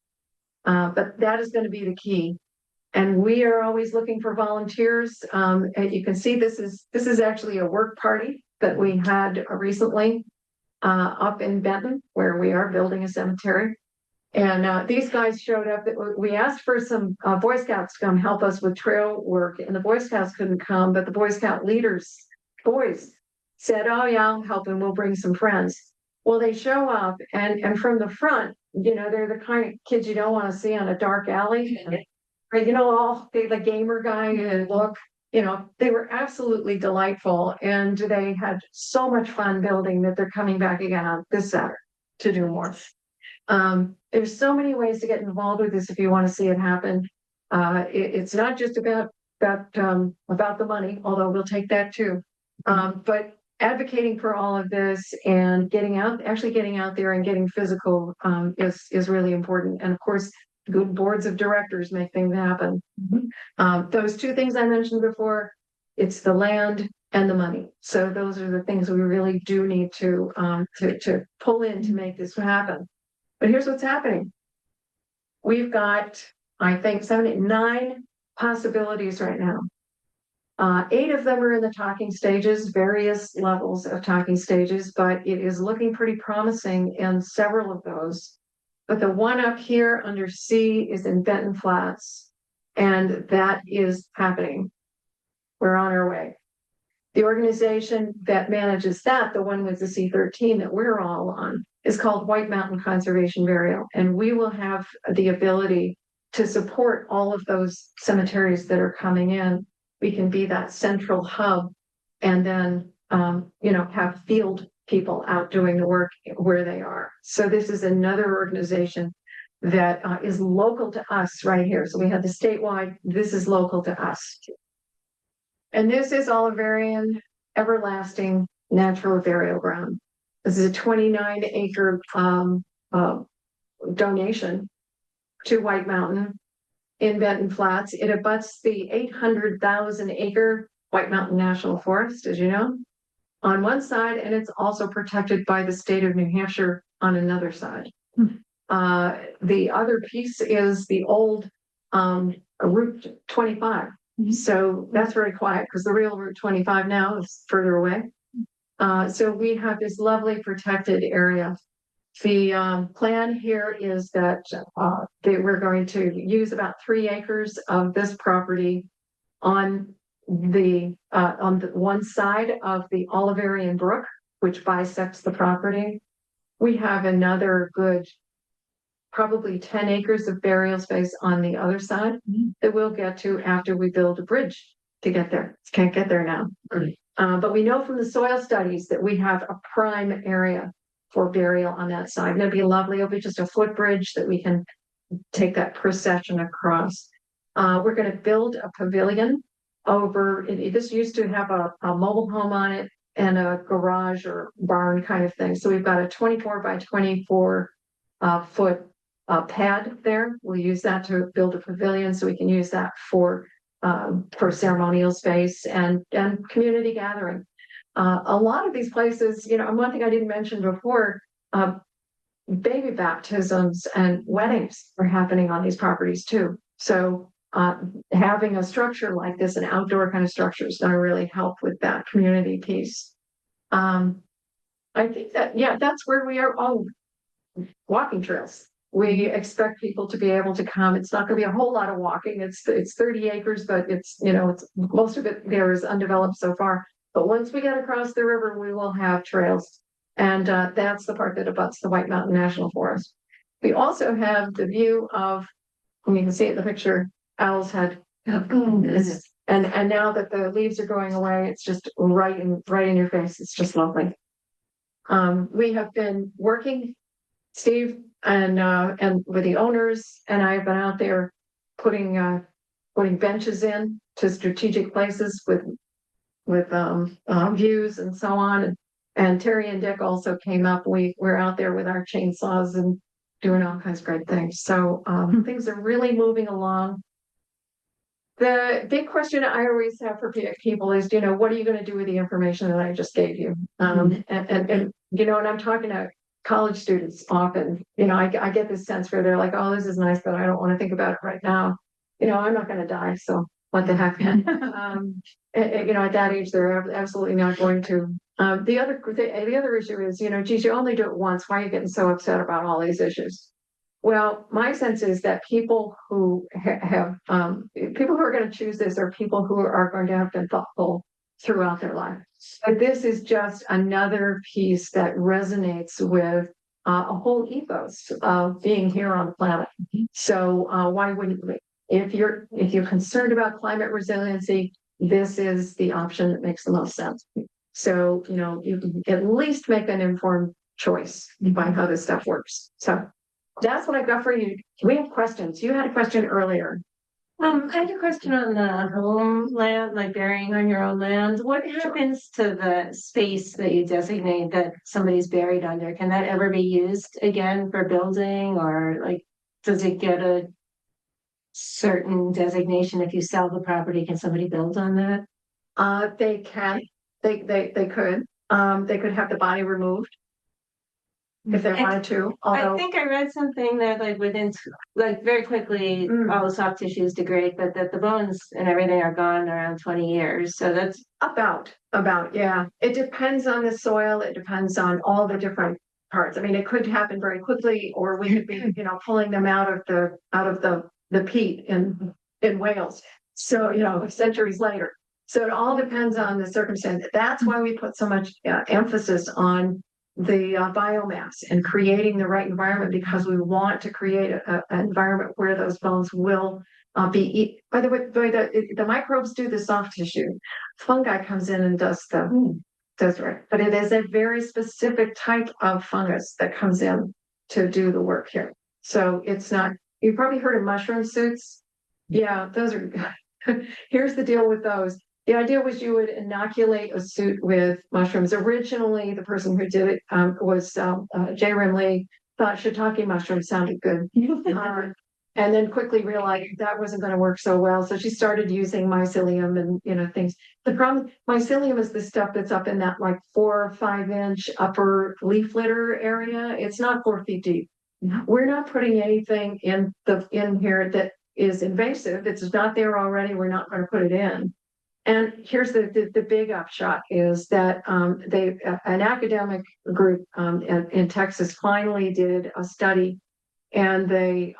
But that is going to be the key. And we are always looking for volunteers. And you can see this is actually a work party that we had recently up in Benton, where we are building a cemetery. And these guys showed up. We asked for some Boy Scouts to come help us with trail work, and the Boy Scouts couldn't come, but the Boy Scout leaders, boys, said, oh yeah, I'll help and we'll bring some friends. Well, they show up, and from the front, they're the kind of kids you don't want to see on a dark alley. All the gamer guy look, they were absolutely delightful, and they had so much fun building that they're coming back again on this Saturday to do more. There's so many ways to get involved with this if you want to see it happen. It's not just about the money, although we'll take that too. But advocating for all of this and getting out there and getting physical is really important. And of course, good boards of directors make things happen. Those two things I mentioned before, it's the land and the money. So those are the things we really do need to pull in to make this happen. But here's what's happening. We've got, I think, 9 possibilities right now. 8 of them are in the talking stages, various levels of talking stages, but it is looking pretty promising in several of those. But the one up here under C is in Benton Flats, and that is happening. We're on our way. The organization that manages that, the one with the C13 that we're all on, is called White Mountain Conservation Burial, and we will have the ability to support all of those cemeteries that are coming in. We can be that central hub, and then have field people out doing the work where they are. So this is another organization that is local to us right here. So we have the statewide. This is local to us, and this is Oliverian Everlasting Natural Burial Ground. This is a 29-acre donation to White Mountain in Benton Flats. It abuts the 800,000-acre White Mountain National Forest, as you know, on one side, and it's also protected by the state of New Hampshire on another side. The other piece is the old Route 25. So that's very quiet because the real Route 25 now is further away. So we have this lovely protected area. The plan here is that we're going to use about 3 acres of this property on the one side of the Oliverian Brook, which bisects the property. We have another good, probably 10 acres of burial space on the other side that we'll get to after we build a bridge to get there. Can't get there now. But we know from the soil studies that we have a prime area for burial on that side. And it'd be lovely. It'll be just a footbridge that we can take that procession across. We're going to build a pavilion over. This used to have a mobile home on it and a garage or barn kind of thing. So we've got a 24 by 24 foot pad there. We'll use that to build a pavilion, so we can use that for ceremonial space and community gathering. A lot of these places, one thing I didn't mention before, baby baptisms and weddings are happening on these properties too. So having a structure like this, an outdoor kind of structure, is going to really help with that community piece. I think that, that's where we are. Oh, walking trails. We expect people to be able to come. It's not going to be a whole lot of walking. It's 30 acres, but it's most of it there is undeveloped so far. But once we get across the river, we will have trails. And that's the part that abuts the White Mountain National Forest. We also have the view of, and you can see it in the picture, Owl's Head. And now that the leaves are going away, it's just right in your face. It's just lovely. We have been working, Steve and with the owners, and I have been out there putting benches in to strategic places with views and so on. And Terry and Dick also came up. We're out there with our chainsaws and doing all kinds of great things. So things are really moving along. The big question I always have for people is, what are you going to do with the information that I just gave you? And I'm talking to college students often. I get this sense where they're like, oh, this is nice, but I don't want to think about it right now. I'm not going to die, so what the heck? At that age, they're absolutely not going to. The other issue is, geez, you only do it once. Why are you getting so upset about all these issues? Well, my sense is that people who people who are going to choose this are people who are going to have been thoughtful throughout their life. But this is just another piece that resonates with a whole ethos of being here on the planet. So why wouldn't we? If you're concerned about climate resiliency, this is the option that makes the most sense. So, you can at least make an informed choice by how this stuff works. So that's what I've got for you. We have questions. You had a question earlier. I had a question on the homeland, like burying on your own land. What happens to the space that you designate that somebody's buried under? Can that ever be used again for building, or does it get a certain designation if you sell the property? Can somebody build on that? They can. They could have the body removed if they wanted to, I although think I read something that like like very quickly, all the soft tissues degrade, but that the bones and everything are gone around 20 years. So that's about, yeah. It depends on the soil. It depends on all the different parts. I mean, it could happen very quickly, or we could be, pulling them out of the peat in Wales. So, centuries later. So it all depends on the circumstance. That's why we put so much emphasis on the biomass and creating the right environment, because we want to create an environment where those bones will by the way, the microbes do the soft tissue. Fungi comes in and does right, but it is a very specific type of fungus that comes in to do the work here. So it's not. You've probably heard of mushroom suits. Yeah, those are. Here's the deal with those. The idea was you would inoculate a suit with mushrooms. Originally, the person who did it was Jay Rimley, thought shiitake mushrooms sounded good. And then quickly realized that wasn't going to work so well. So she started using mycelium and, things. The problem, mycelium is the stuff that's up in that like 4 or 5 inch upper leaf litter area. It's not 4 feet deep. We're not putting anything in here that is invasive. It's not there already. We're not going to put it in. And here's the big upshot is that an academic group in Texas finally did a study, and they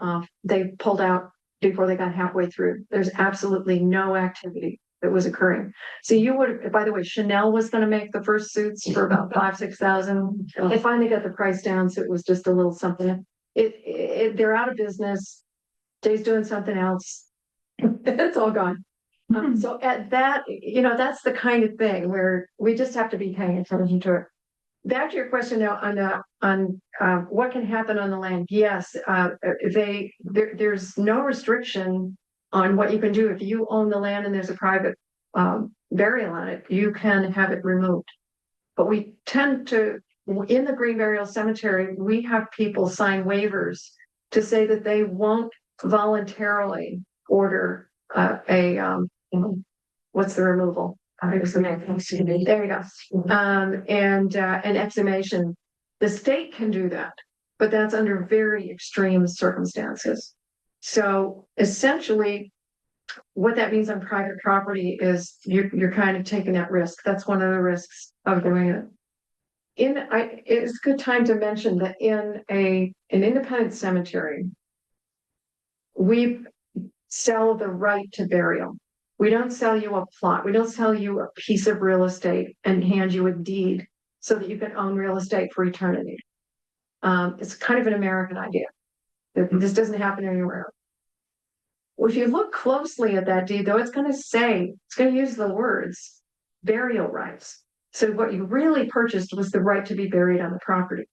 pulled out before they got halfway through. There's absolutely no activity that was occurring. So by the way, Chanel was going to make the first suits for about 5,000-6,000. They finally got the price down, so it was just a little something. They're out of business. Jay's doing something else. It's all gone. So at that, that's the kind of thing where we just have to be paying attention to it. Back to your question now on what can happen on the land. Yes, there's no restriction on what you can do. If you own the land and there's a private burial on it, you can have it removed. But we tend to, in the Green Burial Cemetery, we have people sign waivers to say that they won't voluntarily order what's the removal? There you go. And an exhumation. The state can do that, but that's under very extreme circumstances. So essentially, what that means on private property is you're kind of taking that risk. That's one of the risks of doing it. It's a good time to mention that in an independent cemetery, we sell the right to burial. We don't sell you a plot. We don't sell you a piece of real estate and hand you a deed so that you can own real estate for eternity. It's kind of an American idea. This doesn't happen anywhere else. Well, if you look closely at that deed, though, it's going to use the words burial rights. So what you really purchased was the right to be buried on the property.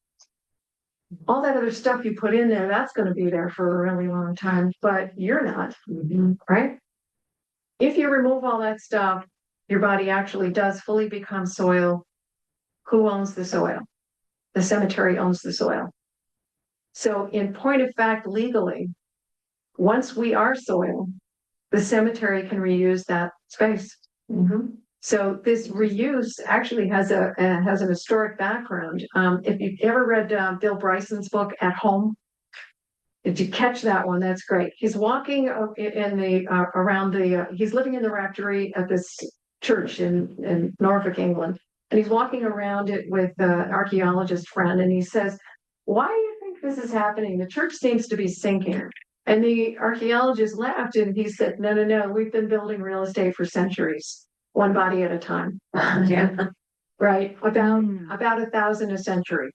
All that other stuff you put in there, that's going to be there for a really long time, but you're not, right? If you remove all that stuff, your body actually does fully become soil. Who owns the soil? The cemetery owns the soil. So in point of fact, legally, once we are soil, the cemetery can reuse that space. So this reuse actually has an historic background. If you've ever read Bill Bryson's book At Home, did you catch that one? That's great. He's walking he's living in the rectory at this church in Norfolk, England, and he's walking around it with an archaeologist friend, and he says, "Why do you think this is happening? The church seems to be sinking." And the archaeologist laughed and he said, No, we've been building real estate for centuries, one body at a time. Right? About 1,000 a century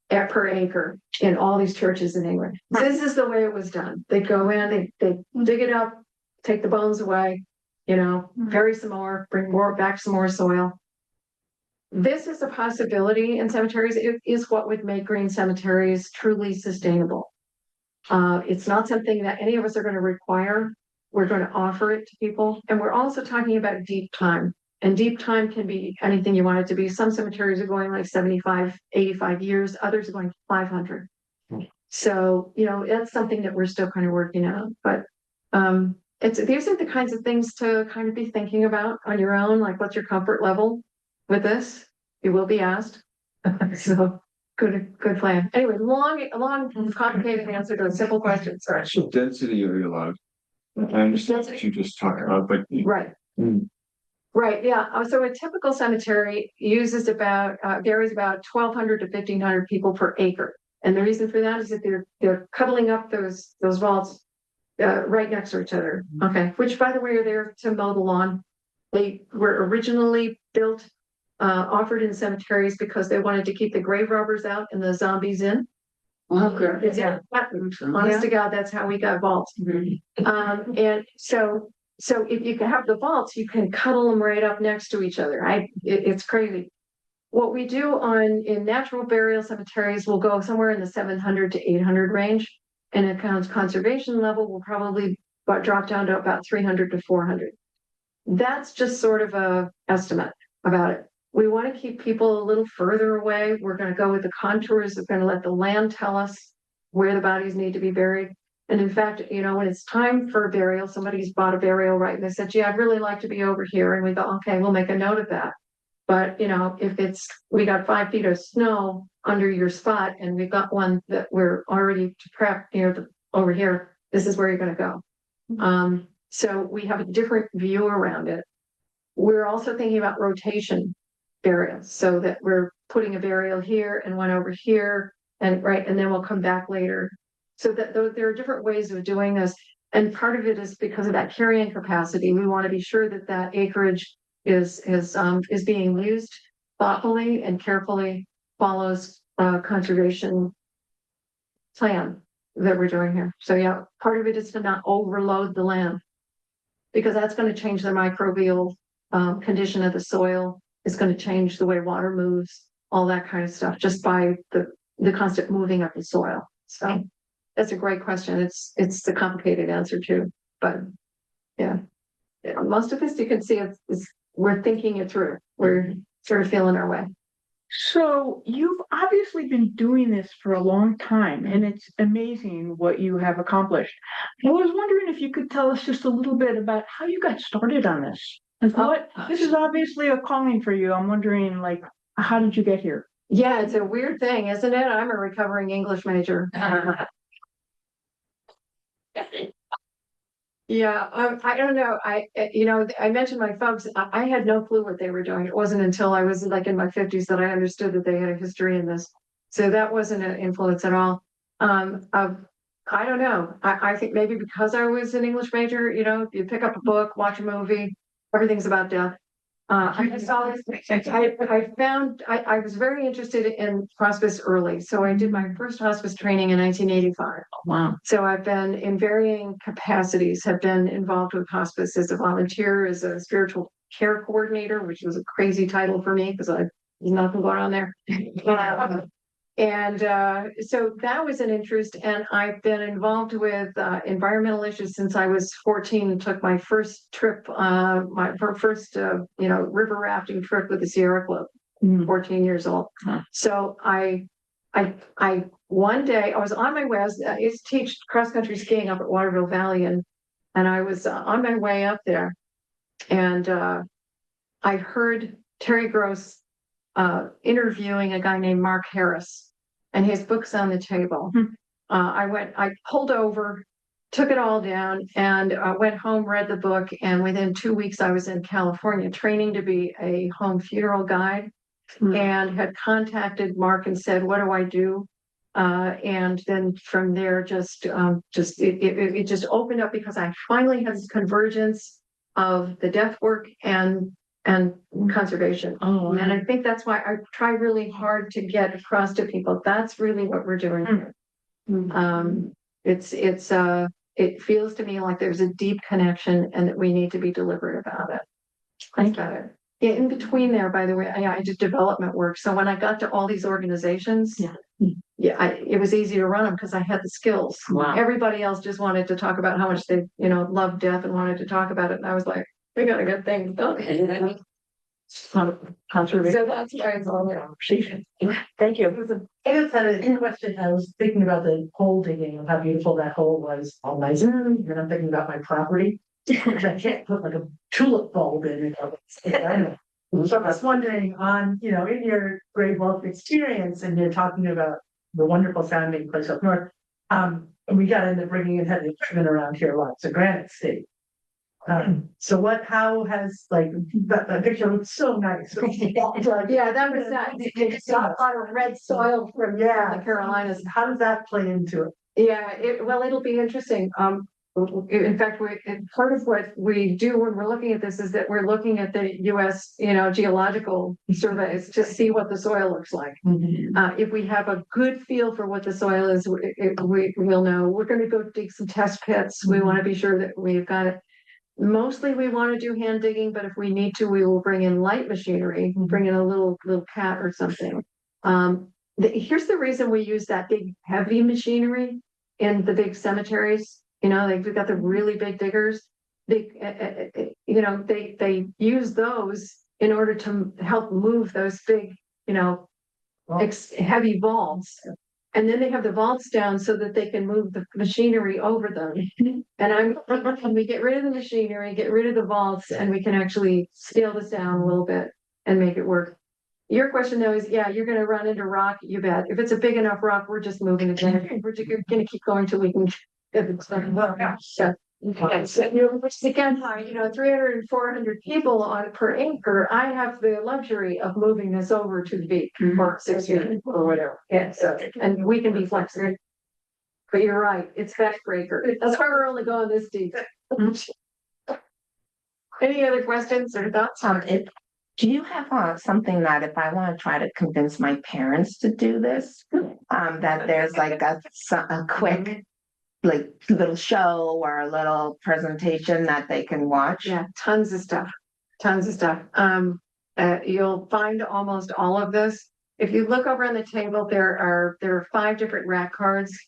per acre in all these churches in England. This is the way it was done. They go in, they dig it up, take the bones away, bury some more, bring back some more soil. This is a possibility in cemeteries. It is what would make green cemeteries truly sustainable. It's not something that any of us are going to require. We're going to offer it to people. And we're also talking about deep time. And deep time can be anything you want it to be. Some cemeteries are going like 75, 85 years. Others are going 500. So, that's something that we're still kind of working on. But these are the kinds of things to kind of be thinking about on your own. Like, what's your comfort level with this. You will be asked. So good plan. Anyway, long, complicated answer to a simple question. Sorry. So density are you allowed? I understand what you just talked about, but. Right. Mm. Right, yeah. So a typical cemetery uses varies about 1,200 to 1,500 people per acre. And the reason for that is that they're cuddling up those vaults right next to each other. Okay, which by the way are there to mow the lawn. They were originally built, offered in cemeteries because they wanted to keep the grave robbers out and the zombies in. Okay. Yeah, honest to God, that's how we got vaults. And so if you can have the vaults, you can cuddle them right up next to each other. It's crazy. What we do in natural burial cemeteries will go somewhere in the 700 to 800 range, and a conservation level will probably drop down to about 300 to 400. That's just sort of a estimate about it. We want to keep people a little further away. We're going to go with the contours. We're going to let the land tell us where the bodies need to be buried. And in fact, when it's time for a burial, somebody's bought a burial right, and they said, gee, I'd really like to be over here. And we go, okay, we'll make a note of that. But, if we got 5 feet of snow under your spot and we've got one that we're already to prep over here, this is where you're going to go. So we have a different view around it. We're also thinking about rotation burials, so that we're putting a burial here and one over here, and then we'll come back later. So that there are different ways of doing this. And part of it is because of that carrying capacity. We want to be sure that acreage is being used thoughtfully and carefully, follows conservation plan that we're doing here. So yeah, part of it is to not overload the land, because that's going to change the microbial condition of the soil. It's going to change the way water moves, all that kind of stuff, just by the constant moving of the soil. So that's a great question. It's the complicated answer too, but yeah, most of this you can see we're thinking it through. We're sort of feeling our way. So you've obviously been doing this for a long time, and it's amazing what you have accomplished. I was wondering if you could tell us just a little bit about how you got started on this. This is obviously a calling for you. I'm wondering, how did you get here? Yeah, it's a weird thing, isn't it? I'm a recovering English major. Yeah, I don't know. I mentioned my folks. I had no clue what they were doing. It wasn't until I was in my 50s that I understood that they had a history in this. So that wasn't an influence at all. I don't know. I think maybe because I was an English major, you pick up a book, watch a movie, everything's about death. I was very interested in hospice early. So I did my first hospice training in 1985. Wow. So I've been in varying capacities, have been involved with hospice as a volunteer, as a spiritual care coordinator, which was a crazy title for me because there's nothing going on there. So that was an interest, and I've been involved with environmental issues since I was 14 and took my first trip, river rafting trip with the Sierra Club, 14 years old. So I one day I was on my way, I used to teach cross-country skiing up at Waterville Valley, and I was on my way up there, and I heard Terry Gross interviewing a guy named Mark Harris, and his book's on the table. I pulled over, took it all down, and went home, read the book, and within 2 weeks I was in California training to be a home funeral guide, and had contacted Mark and said, what do I do? And then from there, it just opened up, because I finally had this convergence of the death work and conservation. And I think that's why I try really hard to get across to people. That's really what we're doing here. It feels to me like there's a deep connection, and that we need to be deliberate about it. Thank you. Yeah, in between there, by the way, I did development work. So when I got to all these organizations, it was easy to run them because I had the skills. Wow. Everybody else just wanted to talk about how much they, loved death and wanted to talk about it. And I was like, we got to get things done. Conservation. So that's why it's all there. Thank you. I just had a question. I was thinking about the hole digging and how beautiful that hole was all nice. And I'm thinking about my property. I can't put a tulip bulb in it. I don't know. So I was wondering on, in your great wealth experience and you're talking about the wonderful sounding place up north. We got into bringing in heavy equipment around here a lot, it's a granite state. So how has that picture looks so nice. Yeah, that was that. It's got a lot of red soil from the Carolinas. How does that play into it? Yeah, it'll be interesting. In fact, part of what we do when we're looking at this is that we're looking at the US, geological surveys to see what the soil looks like. If we have a good feel for what the soil is, we'll know. We're going to go dig some test pits. We want to be sure that we've got it. Mostly we want to do hand digging, but if we need to, we will bring in light machinery, bring in a little cat or something. Here's the reason we use that big heavy machinery in the big cemeteries. They've got the really big diggers. They use those in order to help move those big, heavy vaults. And then they have the vaults down so that they can move the machinery over them. And we get rid of the machinery, get rid of the vaults, and we can actually scale this down a little bit and make it work. Your question though is, yeah, you're going to run into rock, you bet. If it's a big enough rock, we're just moving it down. We're going to keep going till we can get it done. Which is again high, 300 and 400 people per acre. I have the luxury of moving this over to the beach for 6 years or whatever. Yeah, and we can be flexible. But you're right, it's backbreaker. That's why we're only going this deep. Any other questions or thoughts? Do you have something that if I want to try to convince my parents to do this, that there's like a quick little show or a little presentation that they can watch? Yeah, tons of stuff. You'll find almost all of this. If you look over on the table, there are 5 different rack cards.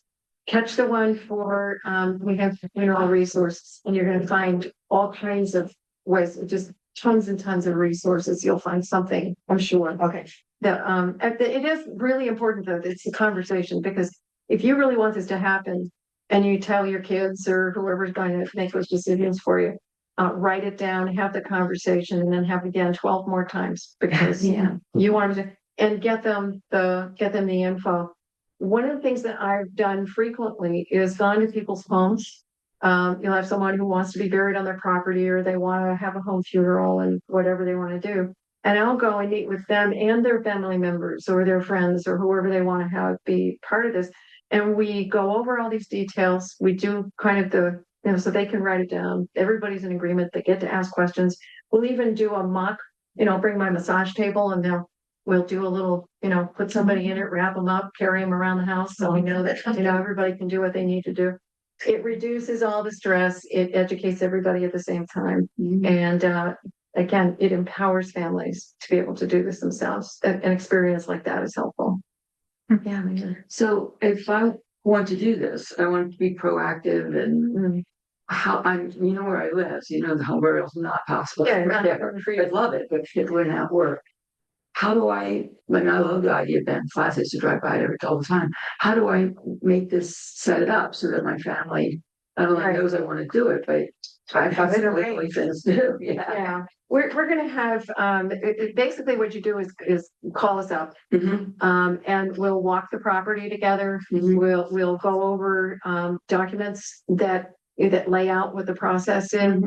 Catch the one for we have mineral resources, and you're going to find all kinds of ways, just tons and tons of resources. You'll find something, I'm sure. Okay. It is really important though, it's a conversation, because if you really want this to happen and you tell your kids or whoever's going to make those decisions for you, write it down, have the conversation, and then have it again 12 more times, because you want to, and get them the info. One of the things that I've done frequently is gone to people's homes. You'll have someone who wants to be buried on their property, or they want to have a home funeral and whatever they want to do. And I'll go and meet with them and their family members or their friends or whoever they want to have be part of this. And we go over all these details. We do kind of so they can write it down. Everybody's in agreement. They get to ask questions. We'll even do a mock, bring my massage table, and we'll do a little, put somebody in it, wrap them up, carry them around the house. So we know that, everybody can do what they need to do. It reduces all the stress. It educates everybody at the same time. And again, it empowers families to be able to do this themselves. An experience like that is helpful. Yeah. So if I want to do this, I want to be proactive and where I live, the home burial is not possible. Yeah, I'd love it, but it would not work. How do I love the idea of Ben classes to drive by it all the time. How do I make this set it up so that my family not only knows I want to do it, but I have it things to do. Yeah. We're going to have, basically what you do is call us up, and we'll walk the property together. We'll go over documents that lay out what the process is,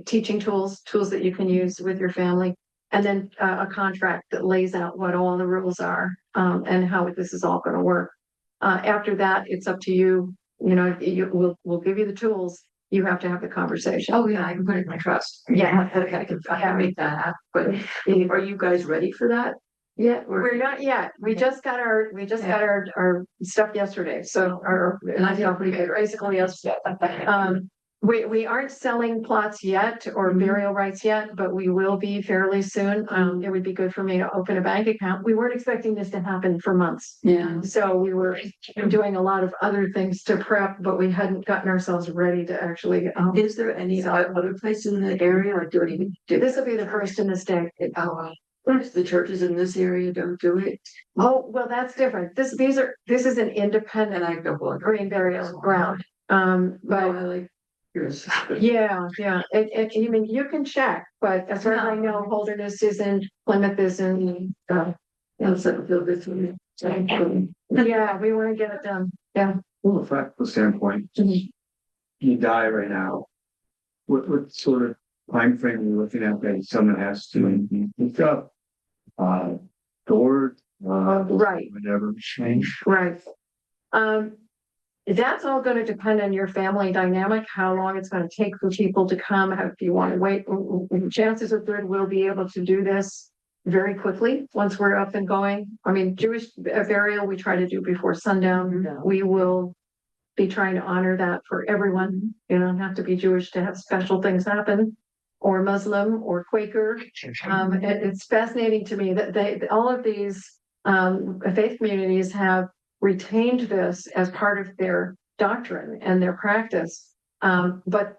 teaching tools that you can use with your family. And then a contract that lays out what all the rules are, and how this is all going to work. After that, it's up to you. We'll give you the tools. You have to have the conversation. Oh yeah, I can put it in my trust. Yeah, I can make that happen. But are you guys ready for that? Yeah, we're not yet. We just got our stuff yesterday. So basically yesterday. We aren't selling plots yet or burial rights yet, but we will be fairly soon. It would be good for me to open a bank account. We weren't expecting this to happen for months. Yeah. So we were doing a lot of other things to prep, but we hadn't gotten ourselves ready to actually. Is there any other place in the area, or do it? This will be the first in the state. The churches in this area don't do it. Oh, well, that's different. This is an independent green burial ground. But Yes. Yeah, you mean, you can check, but as far as I know, Holderness isn't, Plymouth isn't, Yes, that would feel good to me. yeah, we want to get it done, yeah. From a practical standpoint, you die right now. What sort of time frame are you looking at that someone has to pick up? Stored, Right. whatever, change. Right. That's all going to depend on your family dynamic, how long it's going to take for people to come, if you want to wait. Chances are good we'll be able to do this very quickly once we're up and going. I mean, Jewish burial, we try to do before sundown. We will be trying to honor that for everyone. You don't have to be Jewish to have special things happen, or Muslim or Quaker. It's fascinating to me that all of these faith communities have retained this as part of their doctrine and their practice. But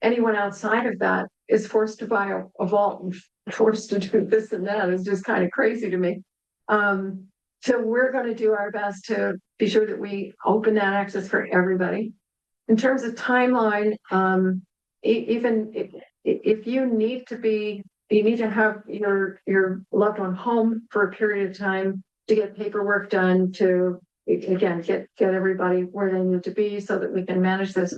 anyone outside of that is forced to buy a vault and forced to do this and that. Is just kind of crazy to me. So we're going to do our best to be sure that we open that access for everybody. In terms of timeline, even if you need to have your loved one home for a period of time to get paperwork done, to again get everybody where they need to be so that we can manage this.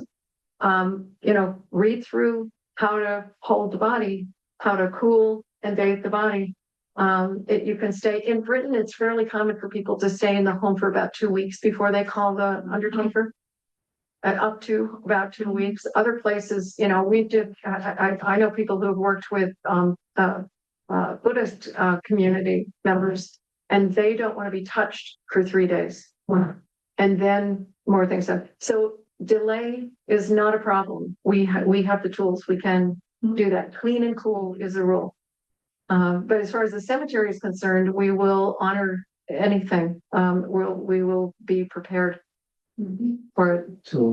Read through how to hold the body, how to cool and bathe the body. You can stay in Britain. It's fairly common for people to stay in the home for about 2 weeks before they call the undertaker. Up to about 2 weeks. Other places, we did. I know people who have worked with Buddhist community members, and they don't want to be touched for 3 days, and then more things happen. So delay is not a problem. We have the tools. We can do that. Clean and cool is a rule. But as far as the cemetery is concerned, we will honor anything. We will be prepared for it. So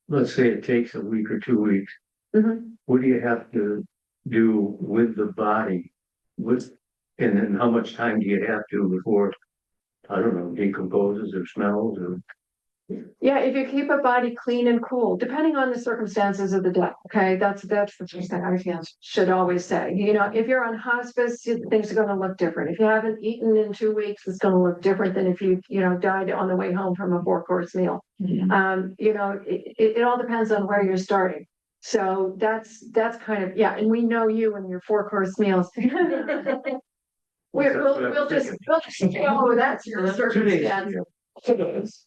let's say it takes a week or 2 weeks. What do you have to do with the body? And then how much time do you have to before, I don't know, decomposes or smells or? Yeah, if you keep a body clean and cool, depending on the circumstances of the death, okay, that's the first thing I should always say. If you're on hospice, things are going to look different. If you haven't eaten in 2 weeks, it's going to look different than if you died on the way home from a 4-course meal. It all depends on where you're starting. So that's kind of, and we know you and your 4-course meals. We'll just that's your circumstance.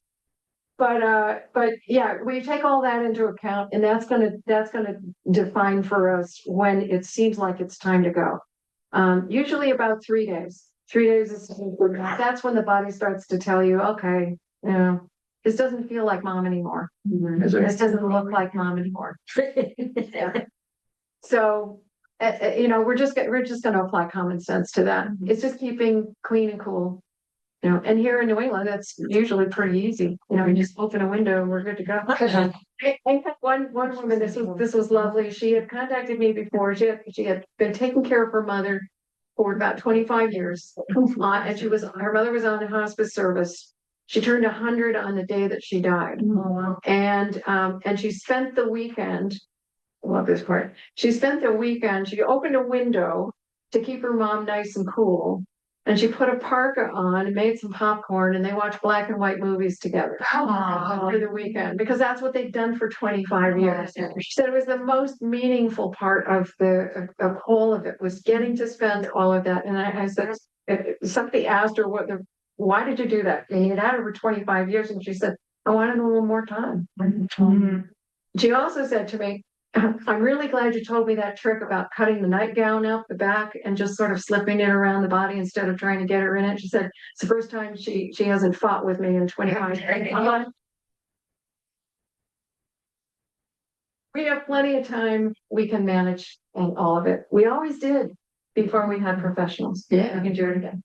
But yeah, we take all that into account, and that's gonna define for us when it seems like it's time to go. Usually about 3 days. 3 days is that's when the body starts to tell you, okay, this doesn't feel like mom anymore. This doesn't look like mom anymore. So we're just gonna apply common sense to that. It's just keeping clean and cool. And here in New England, that's usually pretty easy. You just open a window and we're good to go. I had one woman, this was lovely. She had contacted me before. She had been taking care of her mother for about 25 years. And her mother was on the hospice service. She turned 100 on the day that she died. And she spent the weekend. I love this part. She spent the weekend, she opened a window to keep her mom nice and cool. And she put a parka on and made some popcorn, and they watched black and white movies together for the weekend, because that's what they've done for 25 years. She said it was the most meaningful part of all of it, was getting to spend all of that. And I said, somebody asked her why did you do that? And you had had it for 25 years, and she said, I wanted a little more time. She also said to me, I'm really glad you told me that trick about cutting the nightgown up the back and just sort of slipping it around the body instead of trying to get her in it. She said it's the first time she hasn't fought with me in 25 years. We have plenty of time. We can manage all of it. We always did before we had professionals. Yeah, we can do it again.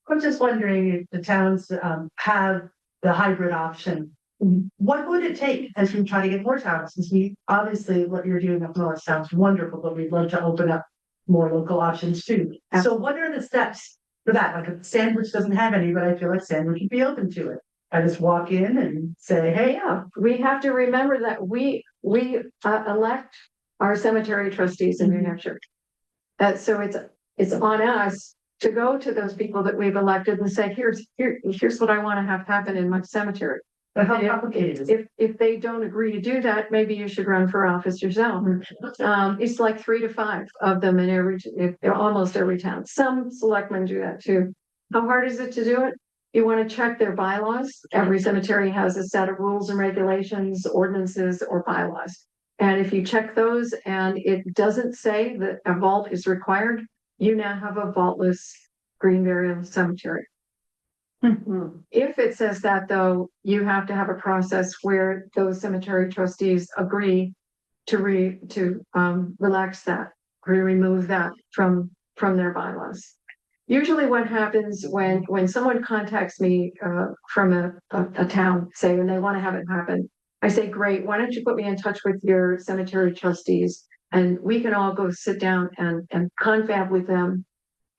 I'm just wondering if the towns have the hybrid option. What would it take as we try to get more towns? Since obviously what you're doing up north sounds wonderful, but we'd love to open up more local options too. So what are the steps for that? Like a Sandwich doesn't have any, but I feel like Sandwich would be open to it. I just walk in and say, hey, we have to remember that we we elect our cemetery trustees in New Mhm. Hampshire. So it's on us to go to those people that we've elected and say, here's what I want to have happen in my cemetery. But how complicated is it? If they don't agree to do that, maybe you should run for office yourself. It's like 3 to 5 of them in almost every town. Some selectmen do that too. How hard is it to do it? You want to check their bylaws. Every cemetery has a set of rules and regulations, ordinances, or bylaws. And if you check those and it doesn't say that a vault is required, you now have a vaultless green burial cemetery. If it says that, though, you have to have a process where those cemetery trustees agree to relax that, remove that from their bylaws. Usually what happens when someone contacts me from a town, say, and they want to have it happen, I say, great, why don't you put me in touch with your cemetery trustees and we can all go sit down and confab with them.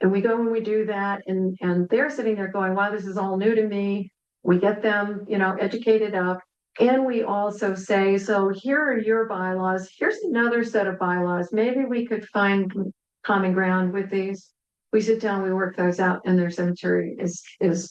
And we go and we do that, and they're sitting there going, wow, this is all new to me. We get them, educated up. And we also say, so here are your bylaws. Here's another set of bylaws. Maybe we could find common ground with these. We sit down, we work those out, and their cemetery is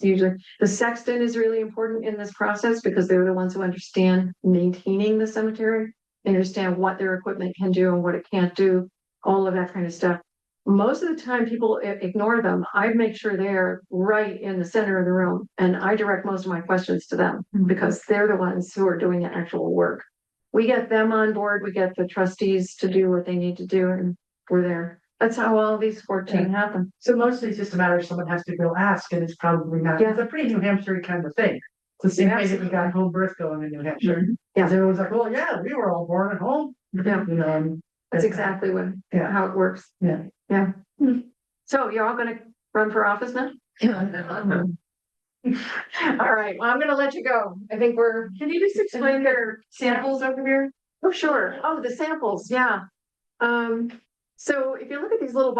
usually, the sexton is really important in this process because they're the ones who understand maintaining the cemetery. They understand what their equipment can do and what it can't do, all of that kind of stuff. Most of the time people ignore them. I make sure they're right in the center of the room and I direct most of my questions to them because they're the ones who are doing the actual work. We get them on board, we get the trustees to do what they need to do, and we're there. That's how all these 14 happen. So mostly it's just a matter of someone has to go ask, and it's probably not, Yeah. it's a pretty New Hampshire kind of thing. It's the same way that we got home birth going in New Hampshire. Yeah. Everyone's like, well, yeah, we were all born at home. Yeah. And That's exactly how it works. Yeah. Yeah. So you're all gonna run for office now? All right, well, I'm gonna let you go. I think can you just explain their samples over here? Oh, sure. Oh, the samples, yeah. So if you look at these little